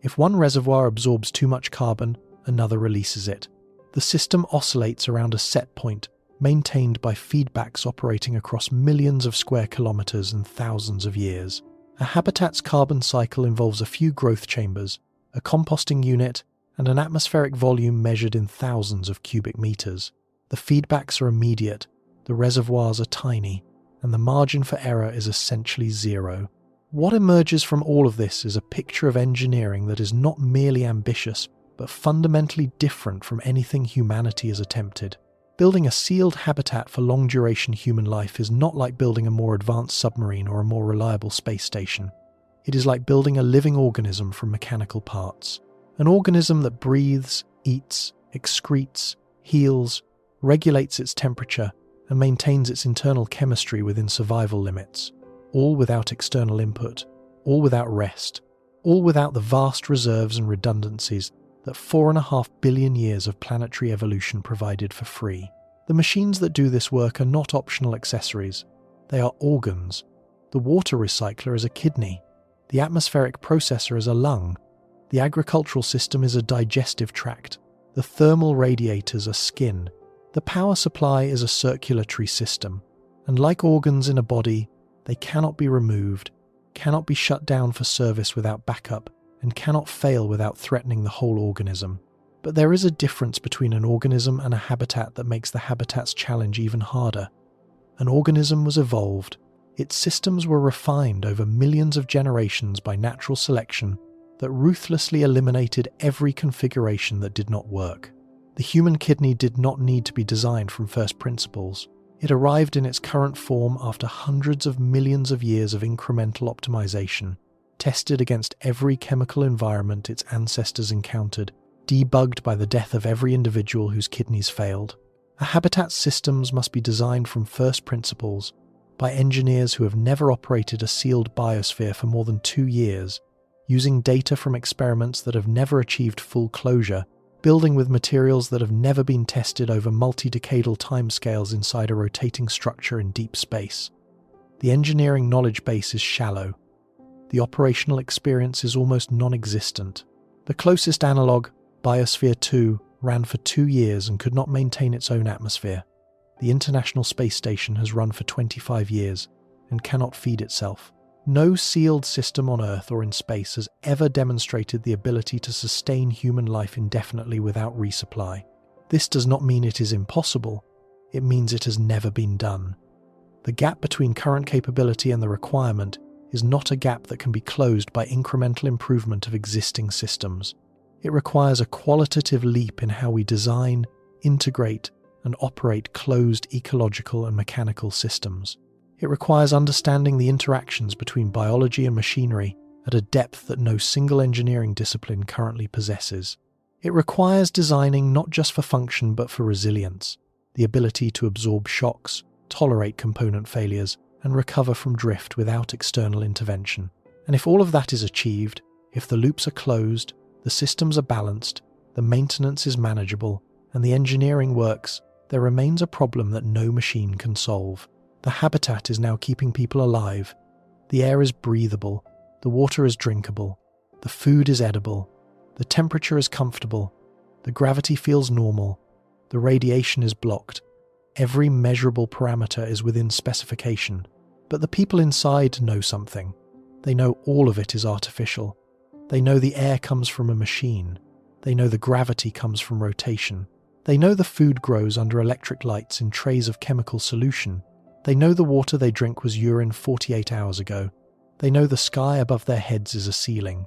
If one reservoir absorbs too much carbon, another releases it. The system oscillates around a set point, maintained by feedbacks operating across millions of square kilometers and thousands of years. A habitat's carbon cycle involves a few growth chambers, a composting unit, and an atmospheric volume measured in thousands of cubic meters. The feedbacks are immediate, the reservoirs are tiny, and the margin for error is essentially zero. What emerges from all of this is a picture of engineering that is not merely ambitious, but fundamentally different from anything humanity has attempted. Building a sealed habitat for long-duration human life is not like building a more advanced submarine or a more reliable space station. It is like building a living organism from mechanical parts. An organism that breathes, eats, excretes, heals, regulates its temperature, and maintains its internal chemistry within survival limits, all without external input, all without rest, all without the vast reserves and redundancies that 4.5 billion years of planetary evolution provided for free. The machines that do this work are not optional accessories. They are organs. The water recycler is a kidney. The atmospheric processor is a lung. The agricultural system is a digestive tract. The thermal radiators are skin. The power supply is a circulatory system. And like organs in a body, they cannot be removed, cannot be shut down for service without backup, and cannot fail without threatening the whole organism. But there is a difference between an organism and a habitat that makes the habitat's challenge even harder. An organism was evolved. Its systems were refined over millions of generations by natural selection that ruthlessly eliminated every configuration that did not work. The human kidney did not need to be designed from first principles. It arrived in its current form after hundreds of millions of years of incremental optimization, tested against every chemical environment its ancestors encountered, debugged by the death of every individual whose kidneys failed. A habitat's systems must be designed from first principles, by engineers who have never operated a sealed biosphere for more than 2 years, using data from experiments that have never achieved full closure, building with materials that have never been tested over multi-decadal timescales inside a rotating structure in deep space. The engineering knowledge base is shallow. The operational experience is almost non-existent. The closest analogue, Biosphere 2, ran for 2 years and could not maintain its own atmosphere. The International Space Station has run for 25 years and cannot feed itself. No sealed system on Earth or in space has ever demonstrated the ability to sustain human life indefinitely without resupply. This does not mean it is impossible, it means it has never been done. The gap between current capability and the requirement is not a gap that can be closed by incremental improvement of existing systems. It requires a qualitative leap in how we design, integrate, and operate closed ecological and mechanical systems. It requires understanding the interactions between biology and machinery at a depth that no single engineering discipline currently possesses. It requires designing not just for function but for resilience, the ability to absorb shocks, tolerate component failures, and recover from drift without external intervention. And if all of that is achieved, if the loops are closed, the systems are balanced, the maintenance is manageable, and the engineering works, there remains a problem that no machine can solve. The habitat is now keeping people alive. The air is breathable, the water is drinkable, the food is edible, the temperature is comfortable, the gravity feels normal, the radiation is blocked. Every measurable parameter is within specification. But the people inside know something. They know all of it is artificial. They know the air comes from a machine. They know the gravity comes from rotation. They know the food grows under electric lights in trays of chemical solution. They know the water they drink was urine 48 hours ago. They know the sky above their heads is a ceiling.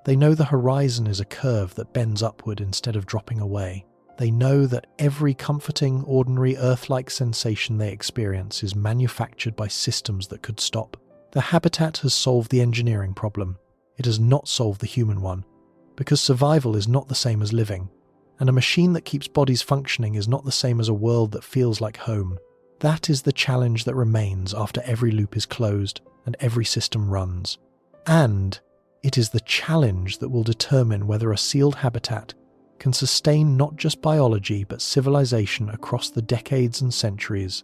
They know the horizon is a curve that bends upward instead of dropping away. They know that every comforting, ordinary Earth-like sensation they experience is manufactured by systems that could stop. The habitat has solved the engineering problem. It has not solved the human one, because survival is not the same as living, and a machine that keeps bodies functioning is not the same as a world that feels like home. That is the challenge that remains after every loop is closed and every system runs. And it is the challenge that will determine whether a sealed habitat can sustain not just biology but civilization across the decades and centuries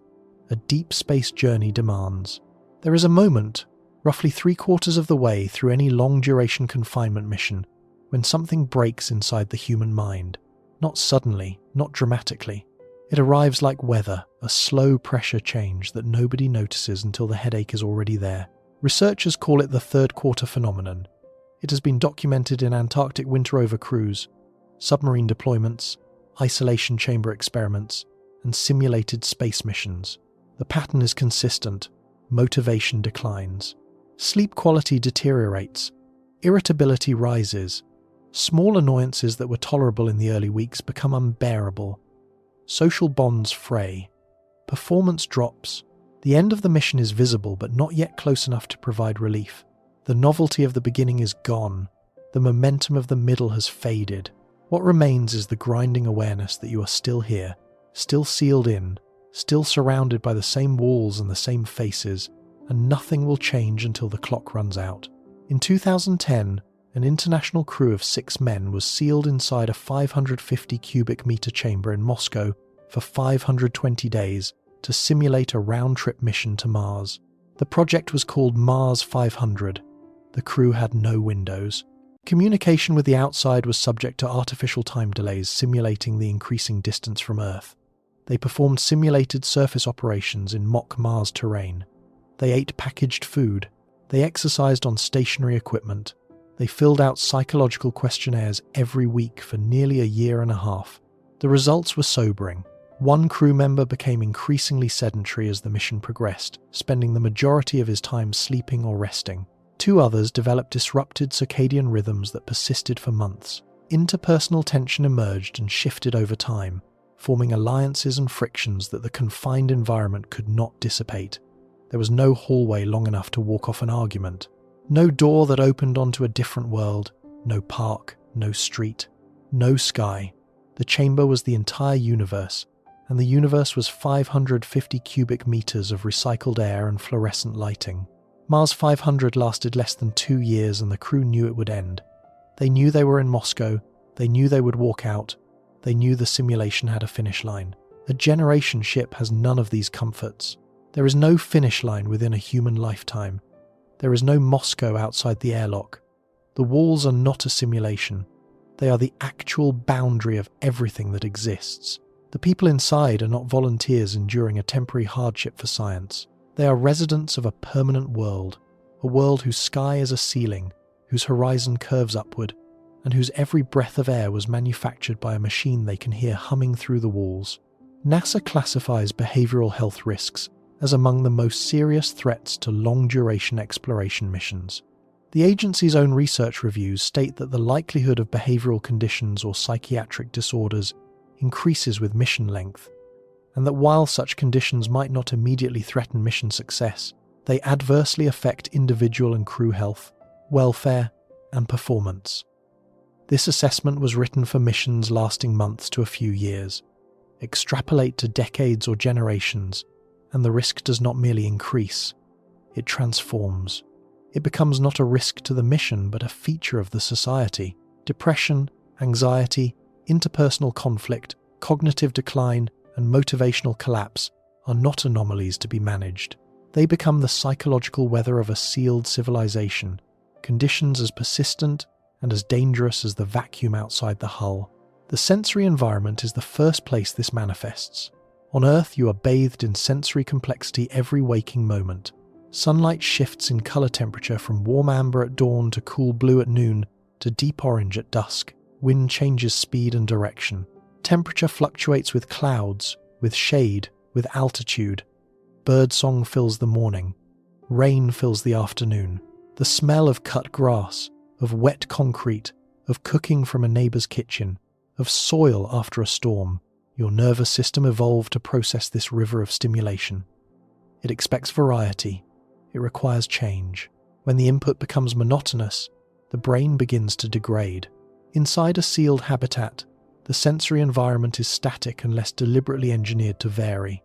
a deep space journey demands. There is a moment, roughly 3/4 of the way through any long-duration confinement mission, when something breaks inside the human mind. Not suddenly, not dramatically. It arrives like weather, a slow pressure change that nobody notices until the headache is already there. Researchers call it the third-quarter phenomenon. It has been documented in Antarctic winter rover crews, submarine deployments, isolation chamber experiments, and simulated space missions. The pattern is consistent. Motivation declines. Sleep quality deteriorates. Irritability rises. Small annoyances that were tolerable in the early weeks become unbearable. Social bonds fray. Performance drops. The end of the mission is visible but not yet close enough to provide relief. The novelty of the beginning is gone. The momentum of the middle has faded. What remains is the grinding awareness that you are still here, still sealed in, still surrounded by the same walls and the same faces, and nothing will change until the clock runs out. In 2010, an international crew of 6 men was sealed inside a 550 cubic meter chamber in Moscow for 520 days to simulate a round-trip mission to Mars. The project was called Mars 500. The crew had no windows. Communication with the outside was subject to artificial time delays simulating the increasing distance from Earth. They performed simulated surface operations in mock Mars terrain. They ate packaged food. They exercised on stationary equipment. They filled out psychological questionnaires every week for nearly a year and a half. The results were sobering. One crew member became increasingly sedentary as the mission progressed, spending the majority of his time sleeping or resting. 2 others developed disrupted circadian rhythms that persisted for months. Interpersonal tension emerged and shifted over time, forming alliances and frictions that the confined environment could not dissipate. There was no hallway long enough to walk off an argument. No door that opened onto a different world. No park, no street, no sky. The chamber was the entire universe, and the universe was 550 cubic meters of recycled air and fluorescent lighting. Mars 500 lasted less than 2 years and the crew knew it would end. They knew they were in Moscow, they knew they would walk out, they knew the simulation had a finish line. A generation ship has none of these comforts. There is no finish line within a human lifetime. There is no Moscow outside the airlock. The walls are not a simulation. They are the actual boundary of everything that exists. The people inside are not volunteers enduring a temporary hardship for science. They are residents of a permanent world. a world whose sky is a ceiling, whose horizon curves upward, and whose every breath of air was manufactured by a machine they can hear humming through the walls. NASA classifies behavioral health risks as among the most serious threats to long-duration exploration missions. The agency's own research reviews state that the likelihood of behavioral conditions or psychiatric disorders increases with mission length, and that while such conditions might not immediately threaten mission success, they adversely affect individual and crew health, welfare, and performance. This assessment was written for missions lasting months to a few years. Extrapolate to decades or generations, and the risk does not merely increase, it transforms. It becomes not a risk to the mission, but a feature of the society. Depression, anxiety, interpersonal conflict, cognitive decline, and motivational collapse are not anomalies to be managed. They become the psychological weather of a sealed civilization, conditions as persistent and as dangerous as the vacuum outside the hull. The sensory environment is the first place this manifests. On Earth, you are bathed in sensory complexity every waking moment. Sunlight shifts in color temperature from warm amber at dawn to cool blue at noon to deep orange at dusk. Wind changes speed and direction. Temperature fluctuates with clouds, with shade, with altitude. Birdsong fills the morning. Rain fills the afternoon. The smell of cut grass, of wet concrete, of cooking from a neighbor's kitchen, of soil after a storm. Your nervous system evolved to process this river of stimulation. It expects variety. It requires change. When the input becomes monotonous, the brain begins to degrade. Inside a sealed habitat, the sensory environment is static unless deliberately engineered to vary.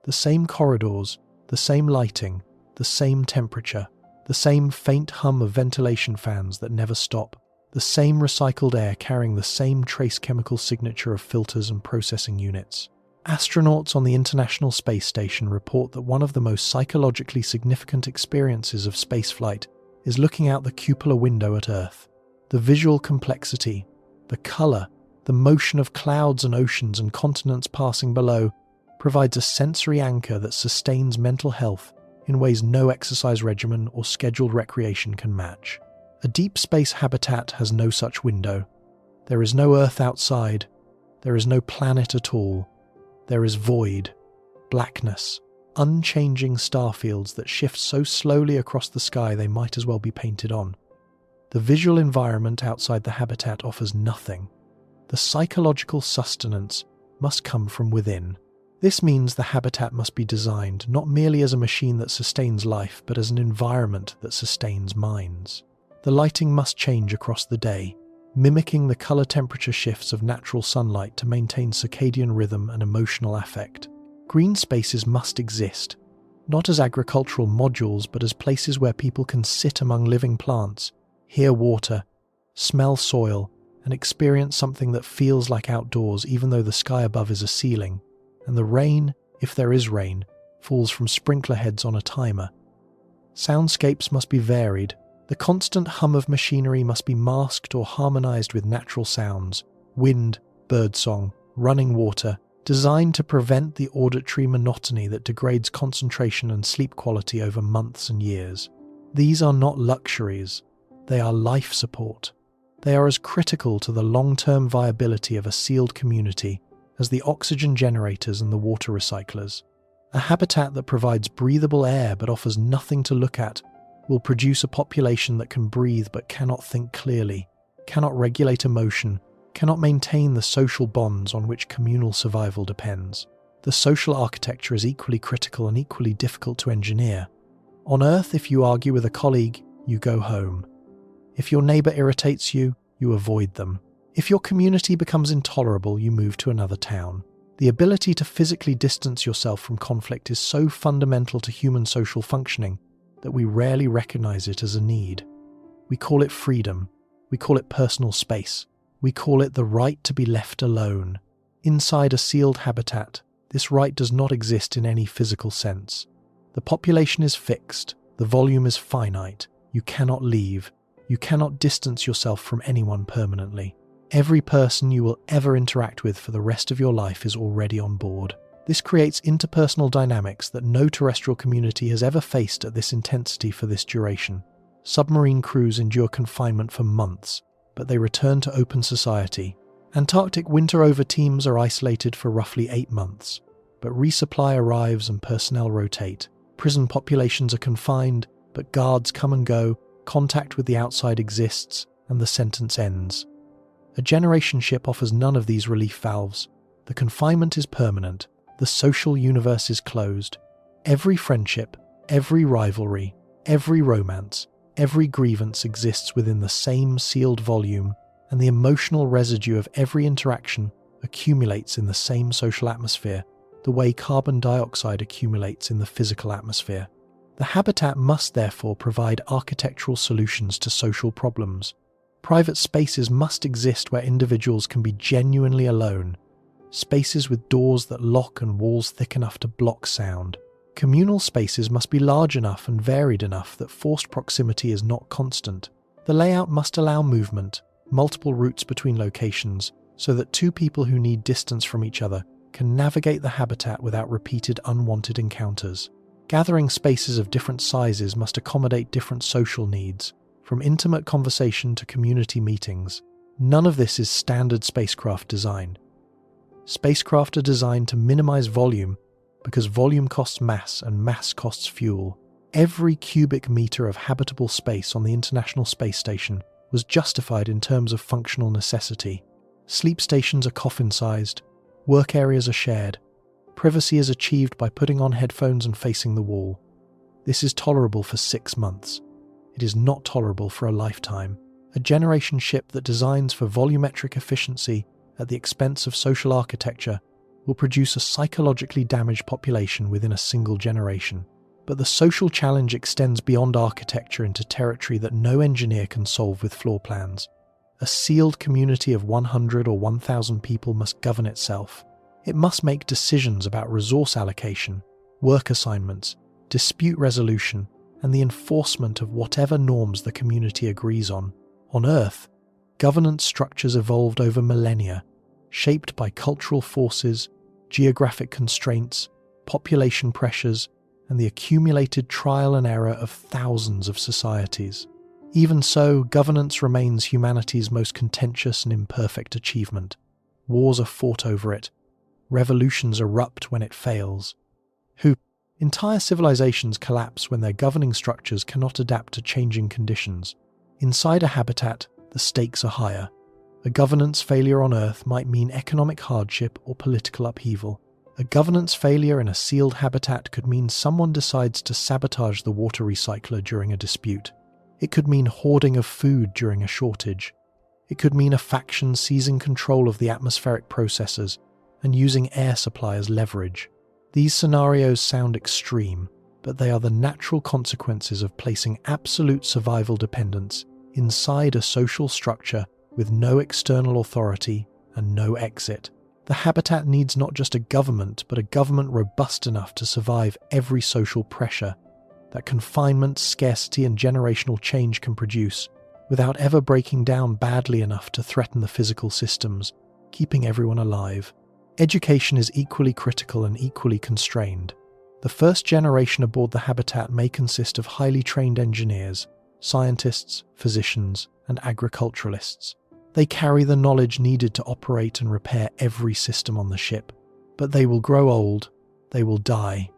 The same corridors, the same lighting, the same temperature, the same faint hum of ventilation fans that never stop, the same recycled air carrying the same trace chemical signature of filters and processing units. Astronauts on the International Space Station report that one of the most psychologically significant experiences of spaceflight is looking out the cupola window at Earth. The visual complexity, the color, the motion of clouds and oceans and continents passing below provides a sensory anchor that sustains mental health in ways no exercise regimen or scheduled recreation can match. A deep space habitat has no such window. There is no Earth outside. There is no planet at all. There is void, blackness, unchanging starfields that shift so slowly across the sky they might as well be painted on. The visual environment outside the habitat offers nothing. The psychological sustenance must come from within. This means the habitat must be designed not merely as a machine that sustains life, but as an environment that sustains minds. The lighting must change across the day, mimicking the color temperature shifts of natural sunlight to maintain circadian rhythm and emotional affect. Green spaces must exist, not as agricultural modules, but as places where people can sit among living plants, hear water, smell soil, and experience something that feels like outdoors even though the sky above is a ceiling, and the rain, if there is rain, falls from sprinkler heads on a timer. Soundscapes must be varied. The constant hum of machinery must be masked or harmonized with natural sounds, wind, birdsong, running water, designed to prevent the auditory monotony that degrades concentration and sleep quality over months and years. These are not luxuries, they are life support. They are as critical to the long-term viability of a sealed community as the oxygen generators and the water recyclers. A habitat that provides breathable air but offers nothing to look at will produce a population that can breathe but cannot think clearly, cannot regulate emotion, cannot maintain the social bonds on which communal survival depends. The social architecture is equally critical and equally difficult to engineer. On Earth, if you argue with a colleague, you go home. If your neighbor irritates you, you avoid them. If your community becomes intolerable, you move to another town. The ability to physically distance yourself from conflict is so fundamental to human social functioning that we rarely recognize it as a need. We call it freedom. We call it personal space. We call it the right to be left alone. Inside a sealed habitat, this right does not exist in any physical sense. The population is fixed. The volume is finite. You cannot leave. You cannot distance yourself from anyone permanently. Every person you will ever interact with for the rest of your life is already on board. This creates interpersonal dynamics that no terrestrial community has ever faced at this intensity for this duration. Submarine crews endure confinement for months, but they return to open society. Antarctic winter-over teams are isolated for roughly 8 months, but resupply arrives and personnel rotate. Prison populations are confined, but guards come and go, contact with the outside exists, and the sentence ends. A generation ship offers none of these relief valves. The confinement is permanent. The social universe is closed. Every friendship, every rivalry, every romance, every grievance exists within the same sealed volume, and the emotional residue of every interaction accumulates in the same social atmosphere, the way carbon dioxide accumulates in the physical atmosphere. The habitat must therefore provide architectural solutions to social problems. Private spaces must exist where individuals can be genuinely alone. Spaces with doors that lock and walls thick enough to block sound. Communal spaces must be large enough and varied enough that forced proximity is not constant. The layout must allow movement, multiple routes between locations, so that two people who need distance from each other can navigate the habitat without repeated unwanted encounters. Gathering spaces of different sizes must accommodate different social needs, from intimate conversation to community meetings. None of this is standard spacecraft design. Spacecraft are designed to minimize volume because volume costs mass and mass costs fuel. Every cubic meter of habitable space on the International Space Station was justified in terms of functional necessity. Sleep stations are coffin-sized, work areas are shared, privacy is achieved by putting on headphones and facing the wall. This is tolerable for 6 months. It is not tolerable for a lifetime. A generation ship that designs for volumetric efficiency at the expense of social architecture will produce a psychologically damaged population within a single generation. But the social challenge extends beyond architecture into territory that no engineer can solve with floor plans. A sealed community of 100 or 1,000 people must govern itself. It must make decisions about resource allocation, work assignments, dispute resolution, and the enforcement of whatever norms the community agrees on. On Earth, governance structures evolved over millennia, shaped by cultural forces, geographic constraints, population pressures, and the accumulated trial and error of thousands of societies. Even so, governance remains humanity's most contentious and imperfect achievement. Wars are fought over it. Revolutions erupt when it fails. Entire civilizations collapse when their governing structures cannot adapt to changing conditions. Inside a habitat, the stakes are higher. A governance failure on Earth might mean economic hardship or political upheaval. A governance failure in a sealed habitat could mean someone decides to sabotage the water recycler during a dispute. It could mean hoarding of food during a shortage. It could mean a faction seizing control of the atmospheric processes and using air supply as leverage. These scenarios sound extreme, but they are the natural consequences of placing absolute survival dependence inside a social structure with no external authority and no exit. The habitat needs not just a government, but a government robust enough to survive every social pressure that confinement, scarcity, and generational change can produce, without ever breaking down badly enough to threaten the physical systems, keeping everyone alive. Education is equally critical and equally constrained. The first generation aboard the habitat may consist of highly trained engineers, scientists, physicians, and agriculturalists. They carry the knowledge needed to operate and repair every system on the ship. But they will grow old, they will die.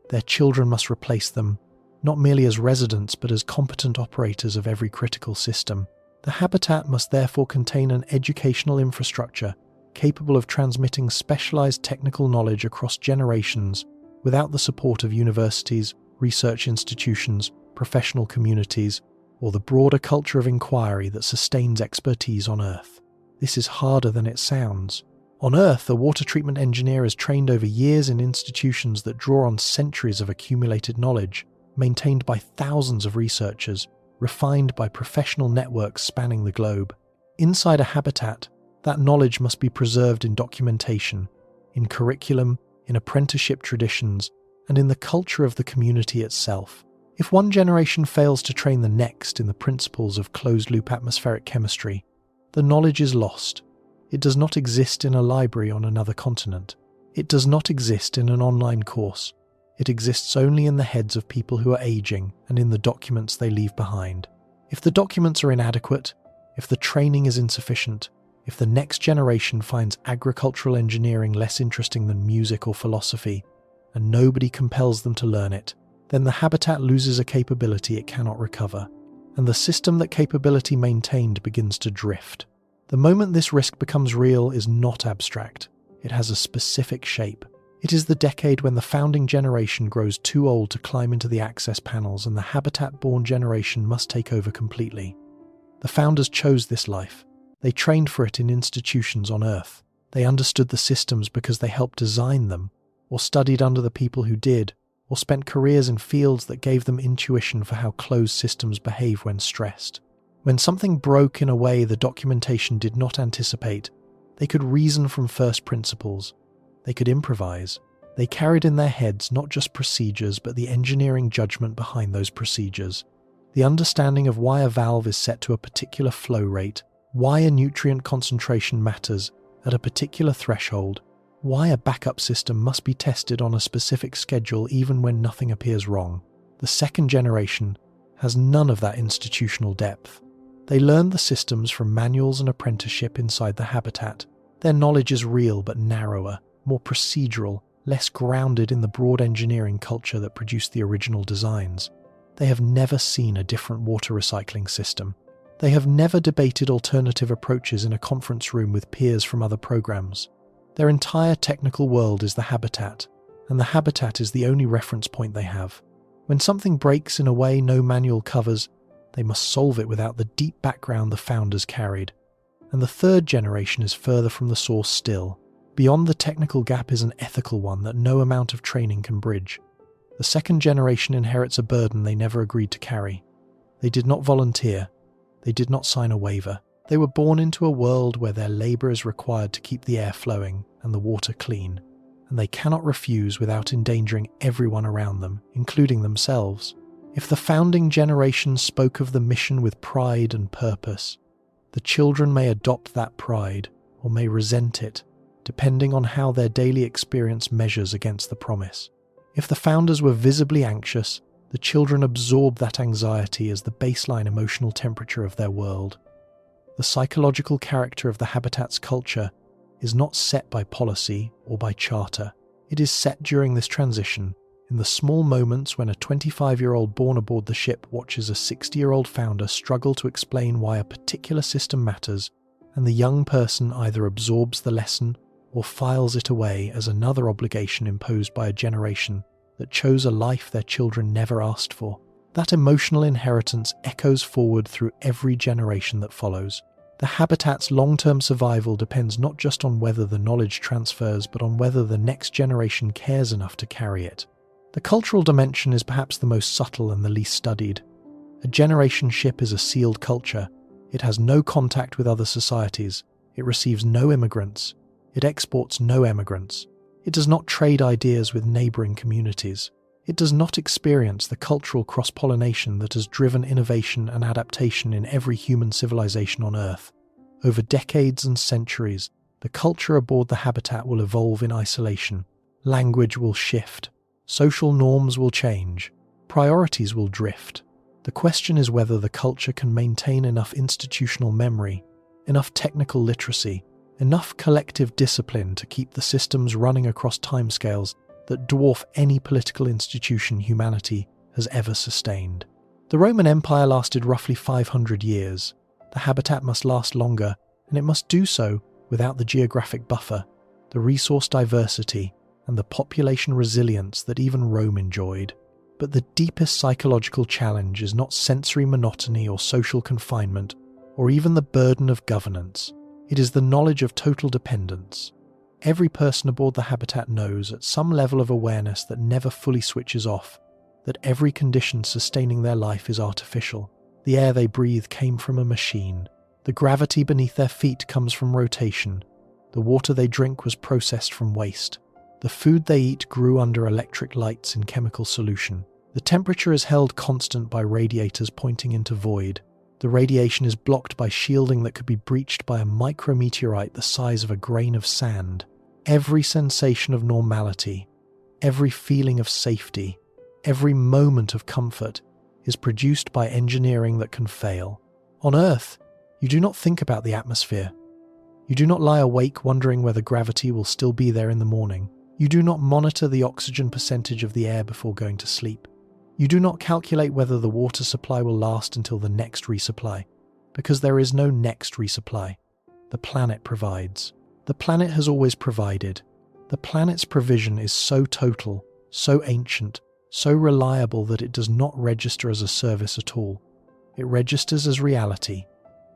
Their children must replace them, not merely as residents but as competent operators of every critical system. The habitat must therefore contain an educational infrastructure capable of transmitting specialized technical knowledge across generations without the support of universities, research institutions, professional communities, or the broader culture of inquiry that sustains expertise on Earth. This is harder than it sounds. On Earth, a water treatment engineer is trained over years in institutions that draw on centuries of accumulated knowledge, maintained by thousands of researchers, refined by professional networks spanning the globe. Inside a habitat, that knowledge must be preserved in documentation, in curriculum, in apprenticeship traditions, and in the culture of the community itself. If one generation fails to train the next in the principles of closed-loop atmospheric chemistry, the knowledge is lost. It does not exist in a library on another continent. It does not exist in an online course. It exists only in the heads of people who are aging and in the documents they leave behind. If the documents are inadequate, if the training is insufficient, if the next generation finds agricultural engineering less interesting than music or philosophy, and nobody compels them to learn it, then the habitat loses a capability it cannot recover, and the system that capability maintained begins to drift. The moment this risk becomes real is not abstract. It has a specific shape. It is the decade when the founding generation grows too old to climb into the access panels and the habitat-born generation must take over completely. The founders chose this life. They trained for it in institutions on Earth. They understood the systems because they helped design them, or studied under the people who did, or spent careers in fields that gave them intuition for how closed systems behave when stressed. When something broke in a way the documentation did not anticipate, they could reason from first principles. They could improvise. They carried in their heads not just procedures, but the engineering judgment behind those procedures. The understanding of why a valve is set to a particular flow rate, why a nutrient concentration matters at a particular threshold, why a backup system must be tested on a specific schedule even when nothing appears wrong. The second generation has none of that institutional depth. They learned the systems from manuals and apprenticeship inside the habitat. Their knowledge is real but narrower, more procedural, less grounded in the broad engineering culture that produced the original designs. They have never seen a different water recycling system. They have never debated alternative approaches in a conference room with peers from other programs. Their entire technical world is the habitat, and the habitat is the only reference point they have. When something breaks in a way no manual covers, they must solve it without the deep background the founders carried. And the third generation is further from the source still. Beyond the technical gap is an ethical one that no amount of training can bridge. The second generation inherits a burden they never agreed to carry. They did not volunteer. They did not sign a waiver. They were born into a world where their labour is required to keep the air flowing and the water clean, and they cannot refuse without endangering everyone around them, including themselves. If the founding generation spoke of the mission with pride and purpose, the children may adopt that pride or may resent it, depending on how their daily experience measures against the promise. If the founders were visibly anxious, the children absorb that anxiety as the baseline emotional temperature of their world. The psychological character of the habitat's culture is not set by policy or by charter. It is set during this transition, in the small moments when a 25-year-old born aboard the ship watches a 60-year-old founder struggle to explain why a particular system matters, and the young person either absorbs the lesson or files it away as another obligation imposed by a generation that chose a life their children never asked for. That emotional inheritance echoes forward through every generation that follows. The habitat's long-term survival depends not just on whether the knowledge transfers, but on whether the next generation cares enough to carry it. The cultural dimension is perhaps the most subtle and the least studied. A generation ship is a sealed culture. It has no contact with other societies. It receives no immigrants. It exports no emigrants. It does not trade ideas with neighbouring communities. It does not experience the cultural cross-pollination that has driven innovation and adaptation in every human civilization on Earth. Over decades and centuries, the culture aboard the habitat will evolve in isolation. Language will shift. Social norms will change. Priorities will drift. The question is whether the culture can maintain enough institutional memory, enough technical literacy, enough collective discipline to keep the systems running across timescales that dwarf any political institution humanity has ever sustained. The Roman Empire lasted roughly 500 years. The habitat must last longer, and it must do so without the geographic buffer, the resource diversity, and the population resilience that even Rome enjoyed. But the deepest psychological challenge is not sensory monotony or social confinement, or even the burden of governance. It is the knowledge of total dependence. Every person aboard the habitat knows at some level of awareness that never fully switches off, that every condition sustaining their life is artificial. The air they breathe came from a machine. The gravity beneath their feet comes from rotation. The water they drink was processed from waste. The food they eat grew under electric lights in chemical solution. The temperature is held constant by radiators pointing into void. The radiation is blocked by shielding that could be breached by a micrometeorite the size of a grain of sand. Every sensation of normality, every feeling of safety, every moment of comfort is produced by engineering that can fail. On Earth, you do not think about the atmosphere. You do not lie awake wondering whether gravity will still be there in the morning. You do not monitor the oxygen percentage of the air before going to sleep. You do not calculate whether the water supply will last until the next resupply, because there is no next resupply. The planet provides. The planet has always provided. The planet's provision is so total, so ancient, so reliable that it does not register as a service at all. It registers as reality.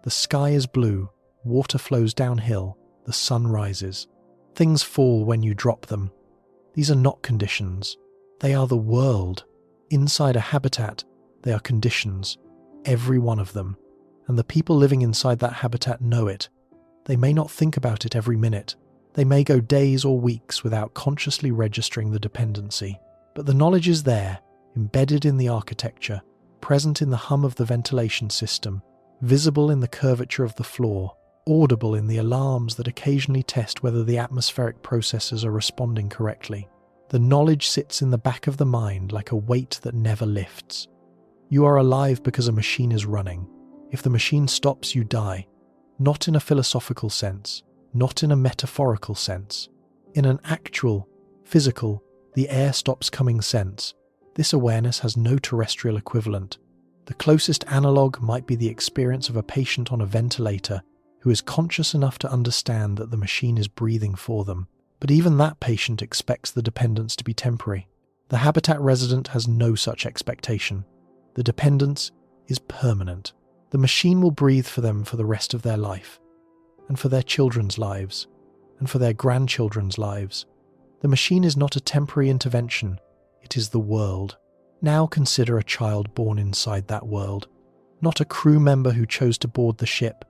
The sky is blue, water flows downhill, the sun rises. Things fall when you drop them. These are not conditions. They are the world. Inside a habitat, they are conditions, every one of them. And the people living inside that habitat know it. They may not think about it every minute. They may go days or weeks without consciously registering the dependency. But the knowledge is there, embedded in the architecture, present in the hum of the ventilation system, visible in the curvature of the floor, audible in the alarms that occasionally test whether the atmospheric processes are responding correctly. The knowledge sits in the back of the mind like a weight that never lifts. You are alive because a machine is running. If the machine stops, you die. Not in a philosophical sense, not in a metaphorical sense. In an actual, physical, the air stops coming sense. This awareness has no terrestrial equivalent. The closest analogue might be the experience of a patient on a ventilator who is conscious enough to understand that the machine is breathing for them. But even that patient expects the dependence to be temporary. The habitat resident has no such expectation. The dependence is permanent. The machine will breathe for them for the rest of their life, and for their children's lives, and for their grandchildren's lives. The machine is not a temporary intervention, it is the world. Now consider a child born inside that world. Not a crew member who chose to board the ship,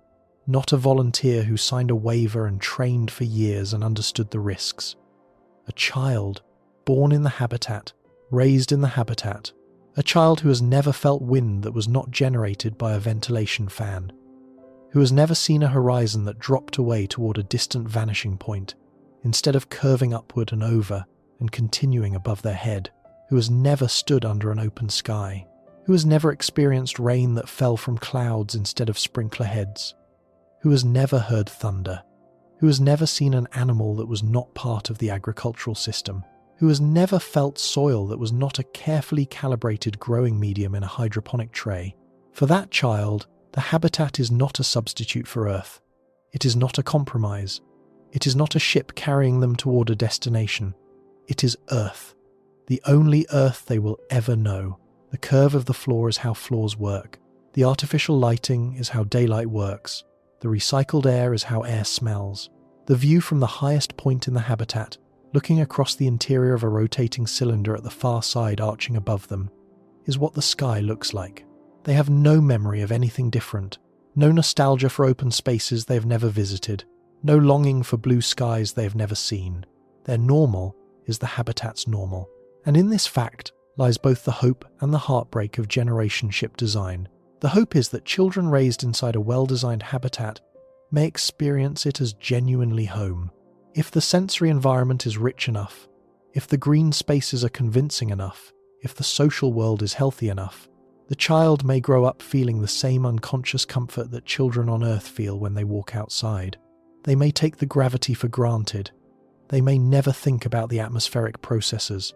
not a volunteer who signed a waiver and trained for years and understood the risks. A child, born in the habitat, raised in the habitat. A child who has never felt wind that was not generated by a ventilation fan. Who has never seen a horizon that dropped away toward a distant vanishing point, instead of curving upward and over and continuing above their head. Who has never stood under an open sky. Who has never experienced rain that fell from clouds instead of sprinkler heads. Who has never heard thunder. Who has never seen an animal that was not part of the agricultural system. Who has never felt soil that was not a carefully calibrated growing medium in a hydroponic tray. For that child, the habitat is not a substitute for Earth. It is not a compromise. It is not a ship carrying them toward a destination. It is Earth. The only Earth they will ever know. The curve of the floor is how floors work. The artificial lighting is how daylight works. The recycled air is how air smells. The view from the highest point in the habitat, looking across the interior of a rotating cylinder at the far side arching above them, is what the sky looks like. They have no memory of anything different, no nostalgia for open spaces they have never visited, no longing for blue skies they have never seen. Their normal is the habitat's normal. And in this fact lies both the hope and the heartbreak of generation ship design. The hope is that children raised inside a well-designed habitat may experience it as genuinely home. If the sensory environment is rich enough, if the green spaces are convincing enough, if the social world is healthy enough, the child may grow up feeling the same unconscious comfort that children on Earth feel when they walk outside. They may take the gravity for granted. They may never think about the atmospheric processes.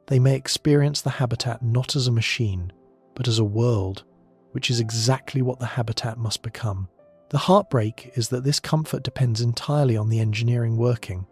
They may experience the habitat not as a machine, but as a world, which is exactly what the habitat must become. The heartbreak is that this comfort depends entirely on the engineering working.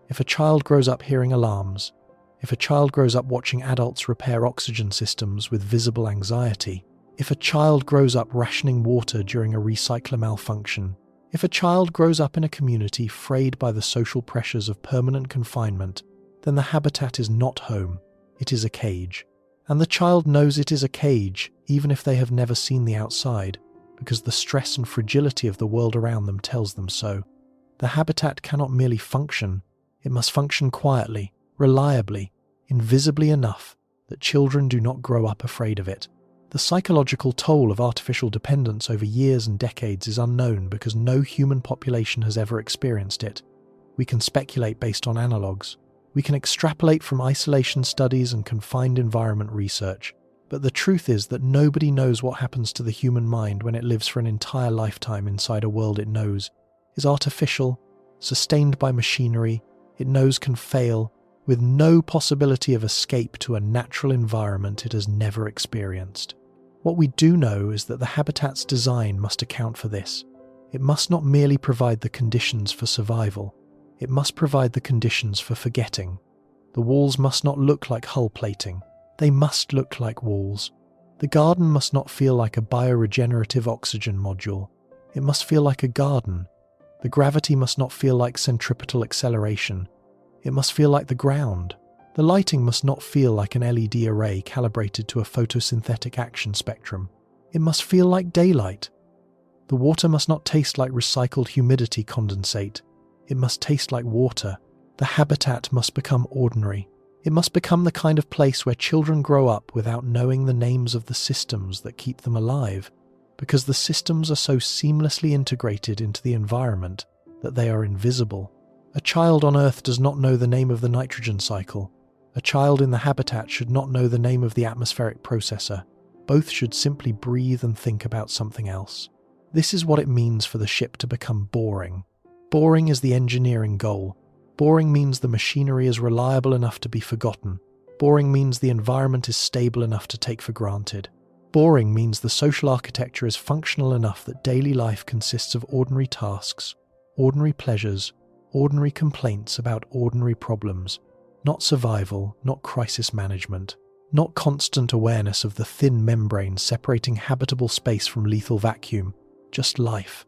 If a child grows up hearing alarms, if a child grows up watching adults repair oxygen systems with visible anxiety, if a child grows up rationing water during a recycler malfunction, if a child grows up in a community frayed by the social pressures of permanent confinement, then the habitat is not home, it is a cage. And the child knows it is a cage, even if they have never seen the outside, because the stress and fragility of the world around them tells them so. The habitat cannot merely function, it must function quietly, reliably, invisibly enough that children do not grow up afraid of it. The psychological toll of artificial dependence over years and decades is unknown because no human population has ever experienced it. We can speculate based on analogues. We can extrapolate from isolation studies and confined environment research. But the truth is that nobody knows what happens to the human mind when it lives for an entire lifetime inside a world it knows is artificial, sustained by machinery, it knows can fail, with no possibility of escape to a natural environment it has never experienced. What we do know is that the habitat's design must account for this. It must not merely provide the conditions for survival, it must provide the conditions for forgetting. The walls must not look like hull plating, they must look like walls. The garden must not feel like a bioregenerative oxygen module, it must feel like a garden. The gravity must not feel like centripetal acceleration, it must feel like the ground. The lighting must not feel like an LED array calibrated to a photosynthetic action spectrum, it must feel like daylight. The water must not taste like recycled humidity condensate, it must taste like water. The habitat must become ordinary. It must become the kind of place where children grow up without knowing the names of the systems that keep them alive, because the systems are so seamlessly integrated into the environment that they are invisible. A child on Earth does not know the name of the nitrogen cycle. A child in the habitat should not know the name of the atmospheric processor. Both should simply breathe and think about something else. This is what it means for the ship to become boring. Boring is the engineering goal. Boring means the machinery is reliable enough to be forgotten. Boring means the environment is stable enough to take for granted. Boring means the social architecture is functional enough that daily life consists of ordinary tasks, ordinary pleasures, ordinary complaints about ordinary problems. Not survival, not crisis management, not constant awareness of the thin membrane separating habitable space from lethal vacuum, just life.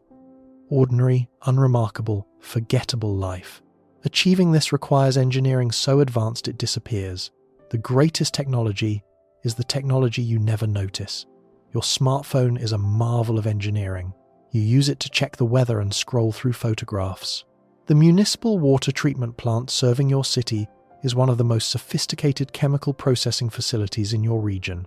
Ordinary, unremarkable, forgettable life. Achieving this requires engineering so advanced it disappears. The greatest technology is the technology you never notice. Your smartphone is a marvel of engineering. You use it to check the weather and scroll through photographs. The municipal water treatment plant serving your city is one of the most sophisticated chemical processing facilities in your region.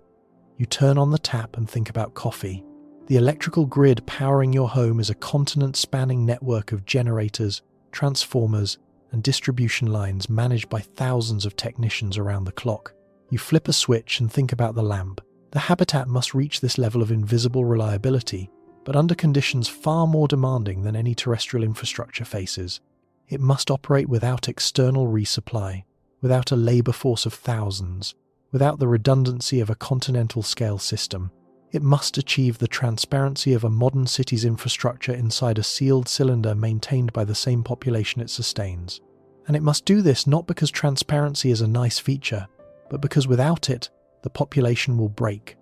You turn on the tap and think about coffee. The electrical grid powering your home is a continent-spanning network of generators, transformers, and distribution lines managed by thousands of technicians around the clock. You flip a switch and think about the lamp. The habitat must reach this level of invisible reliability, but under conditions far more demanding than any terrestrial infrastructure faces. It must operate without external resupply, without a labor force of thousands, without the redundancy of a continental-scale system. It must achieve the transparency of a modern city's infrastructure inside a sealed cylinder maintained by the same population it sustains. And it must do this not because transparency is a nice feature, but because without it, the population will break.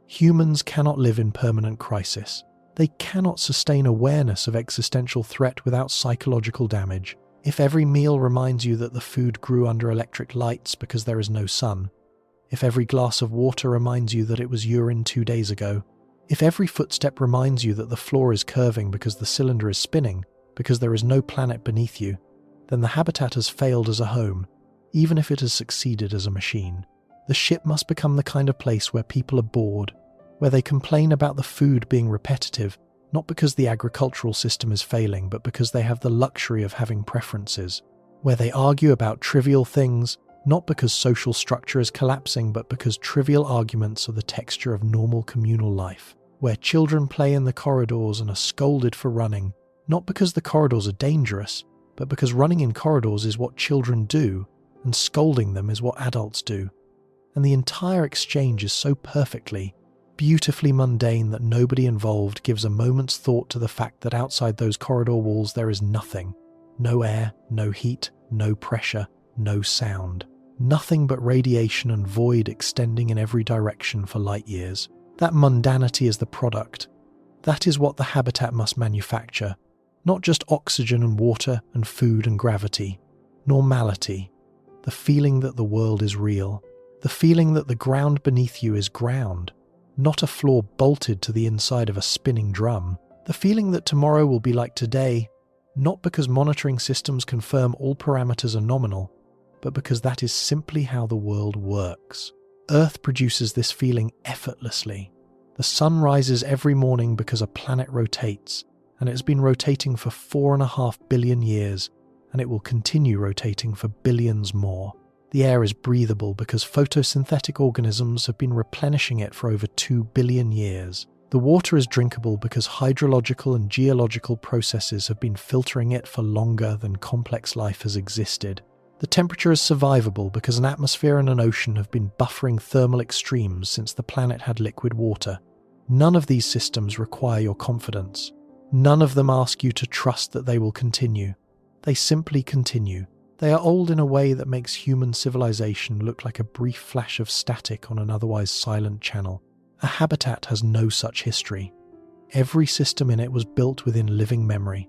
Humans cannot live in permanent crisis. They cannot sustain awareness of existential threat without psychological damage. If every meal reminds you that the food grew under electric lights because there is no sun, if every glass of water reminds you that it was urine 2 days ago, if every footstep reminds you that the floor is curving because the cylinder is spinning, because there is no planet beneath you, then the habitat has failed as a home, even if it has succeeded as a machine. The ship must become the kind of place where people are bored, where they complain about the food being repetitive, not because the agricultural system is failing, but because they have the luxury of having preferences, where they argue about trivial things, not because social structure is collapsing, but because trivial arguments are the texture of normal communal life, where children play in the corridors and are scolded for running, not because the corridors are dangerous, but because running in corridors is what children do, and scolding them is what adults do. And the entire exchange is so perfectly, beautifully mundane that nobody involved gives a moment's thought to the fact that outside those corridor walls there is nothing. No air, no heat, no pressure, no sound. Nothing but radiation and void extending in every direction for light years. That mundanity is the product. That is what the habitat must manufacture. Not just oxygen and water and food and gravity. Normality. The feeling that the world is real. The feeling that the ground beneath you is ground. Not a floor bolted to the inside of a spinning drum. The feeling that tomorrow will be like today, not because monitoring systems confirm all parameters are nominal, but because that is simply how the world works. Earth produces this feeling effortlessly. The sun rises every morning because a planet rotates, and it has been rotating for 4.5 billion years, and it will continue rotating for billions more. The air is breathable because photosynthetic organisms have been replenishing it for over 2 billion years. The water is drinkable because hydrological and geological processes have been filtering it for longer than complex life has existed. The temperature is survivable because an atmosphere and an ocean have been buffering thermal extremes since the planet had liquid water. None of these systems require your confidence. None of them ask you to trust that they will continue. They simply continue. They are old in a way that makes human civilization look like a brief flash of static on an otherwise silent channel. A habitat has no such history. Every system in it was built within living memory.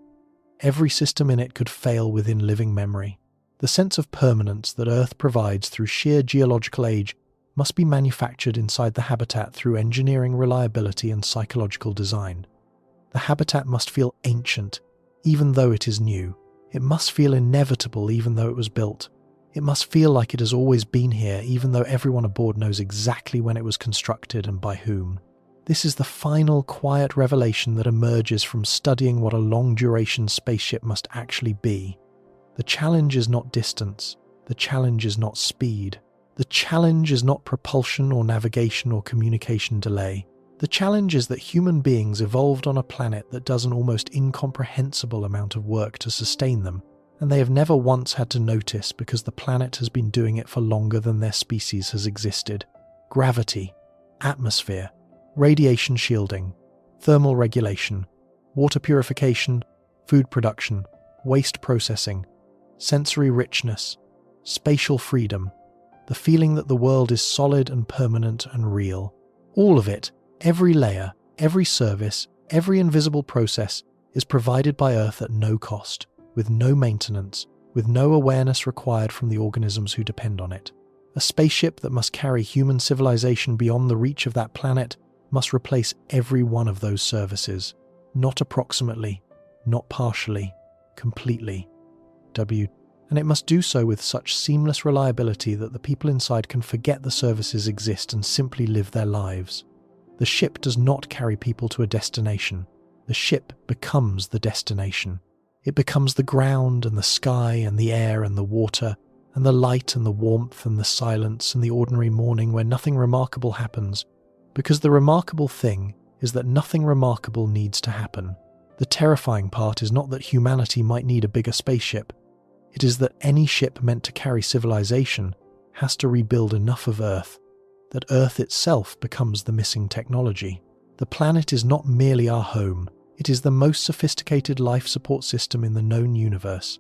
Every system in it could fail within living memory. The sense of permanence that Earth provides through sheer geological age must be manufactured inside the habitat through engineering reliability and psychological design. The habitat must feel ancient, even though it is new. It must feel inevitable even though it was built. It must feel like it has always been here even though everyone aboard knows exactly when it was constructed and by whom. This is the final quiet revelation that emerges from studying what a long-duration spaceship must actually be. The challenge is not distance. The challenge is not speed. The challenge is not propulsion or navigation or communication delay. The challenge is that human beings evolved on a planet that does an almost incomprehensible amount of work to sustain them, and they have never once had to notice because the planet has been doing it for longer than their species has existed. Gravity, atmosphere, radiation shielding, thermal regulation, water purification, food production, waste processing, sensory richness, spatial freedom, the feeling that the world is solid and permanent and real. All of it, every layer, every service, every invisible process is provided by Earth at no cost, with no maintenance, with no awareness required from the organisms who depend on it. A spaceship that must carry human civilization beyond the reach of that planet must replace every one of those services, not approximately, not partially, completely. And it must do so with such seamless reliability that the people inside can forget the services exist and simply live their lives. The ship does not carry people to a destination. The ship becomes the destination. It becomes the ground and the sky and the air and the water and the light and the warmth and the silence and the ordinary morning where nothing remarkable happens, because the remarkable thing is that nothing remarkable needs to happen. The terrifying part is not that humanity might need a bigger spaceship. It is that any ship meant to carry civilization has to rebuild enough of Earth that Earth itself becomes the missing technology. The planet is not merely our home, it is the most sophisticated life support system in the known universe,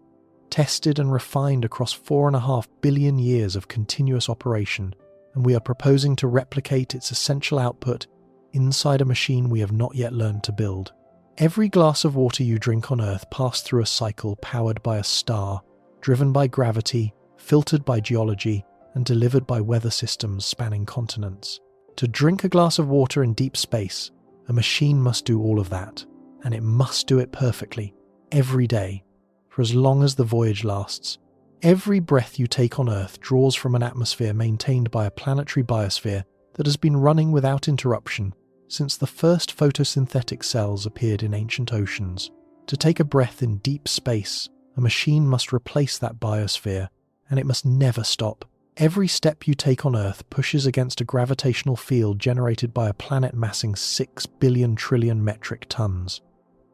tested and refined across 4.5 billion years of continuous operation, and we are proposing to replicate its essential output inside a machine we have not yet learned to build. Every glass of water you drink on Earth passed through a cycle powered by a star, driven by gravity, filtered by geology, and delivered by weather systems spanning continents. To drink a glass of water in deep space, a machine must do all of that, and it must do it perfectly, every day, for as long as the voyage lasts. Every breath you take on Earth draws from an atmosphere maintained by a planetary biosphere that has been running without interruption since the first photosynthetic cells appeared in ancient oceans. To take a breath in deep space, a machine must replace that biosphere, and it must never stop. Every step you take on Earth pushes against a gravitational field generated by a planet massing 6 billion trillion metric tons.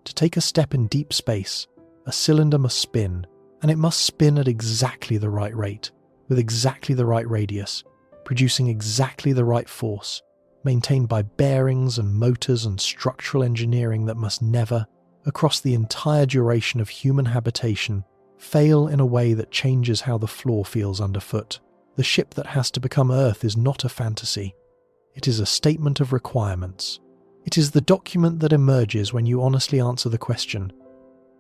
To take a step in deep space, a cylinder must spin, and it must spin at exactly the right rate, with exactly the right radius, producing exactly the right force, maintained by bearings and motors and structural engineering that must never, across the entire duration of human habitation, fail in a way that changes how the floor feels underfoot. The ship that has to become Earth is not a fantasy. It is a statement of requirements. It is the document that emerges when you honestly answer the question,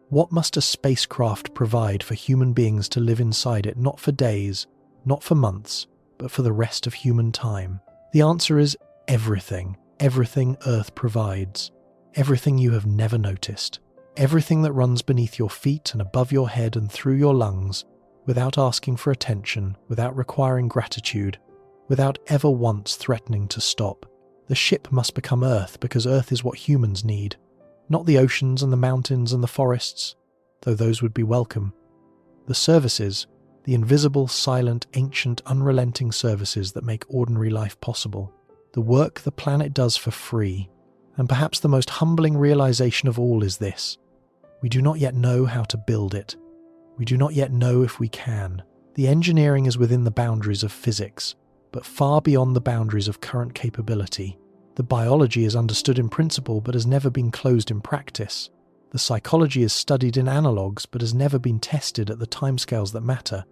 what must a spacecraft provide for human beings to live inside it, not for days, not for months, but for the rest of human time? The answer is everything. Everything Earth provides. Everything you have never noticed. Everything that runs beneath your feet and above your head and through your lungs, without asking for attention, without requiring gratitude, without ever once threatening to stop. The ship must become Earth because Earth is what humans need, not the oceans and the mountains and the forests, though those would be welcome. The services, the invisible, silent, ancient, unrelenting services that make ordinary life possible. The work the planet does for free. And perhaps the most humbling realization of all is this: we do not yet know how to build it. We do not yet know if we can. The engineering is within the boundaries of physics, but far beyond the boundaries of current capability. The biology is understood in principle but has never been closed in practice. The psychology is studied in analogues but has never been tested at the timescales that matter.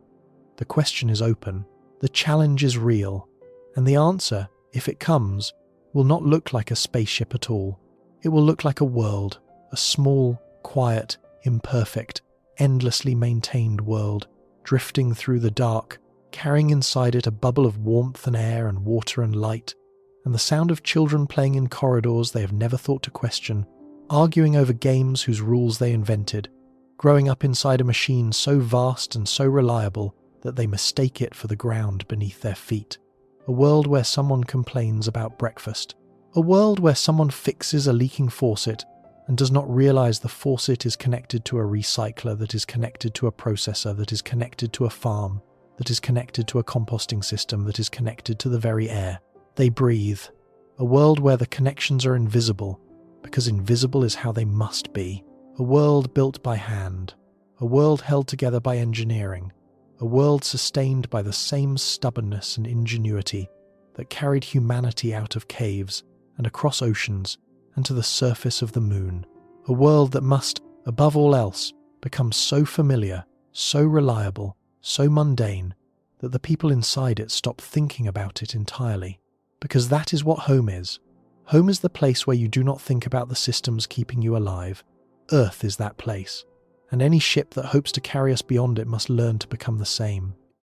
The question is open, the challenge is real, and the answer, if it comes, will not look like a spaceship at all. It will look like a world, a small, quiet, imperfect, endlessly maintained world, drifting through the dark, carrying inside it a bubble of warmth and air and water and light, and the sound of children playing in corridors they have never thought to question, arguing over games whose rules they invented, growing up inside a machine so vast and so reliable that they mistake it for the ground beneath their feet. A world where someone complains about breakfast. A world where someone fixes a leaking faucet and does not realize the faucet is connected to a recycler, that is connected to a processor, that is connected to a farm, that is connected to a composting system, that is connected to the very air they breathe. A world where the connections are invisible, because invisible is how they must be. A world built by hand. A world held together by engineering. A world sustained by the same stubbornness and ingenuity that carried humanity out of caves and across oceans and to the surface of the moon. A world that must, above all else, become so familiar, so reliable, so mundane, that the people inside it stop thinking about it entirely. Because that is what home is. Home is the place where you do not think about the systems keeping you alive. Earth is that place. And any ship that hopes to carry us beyond it must learn to become the same.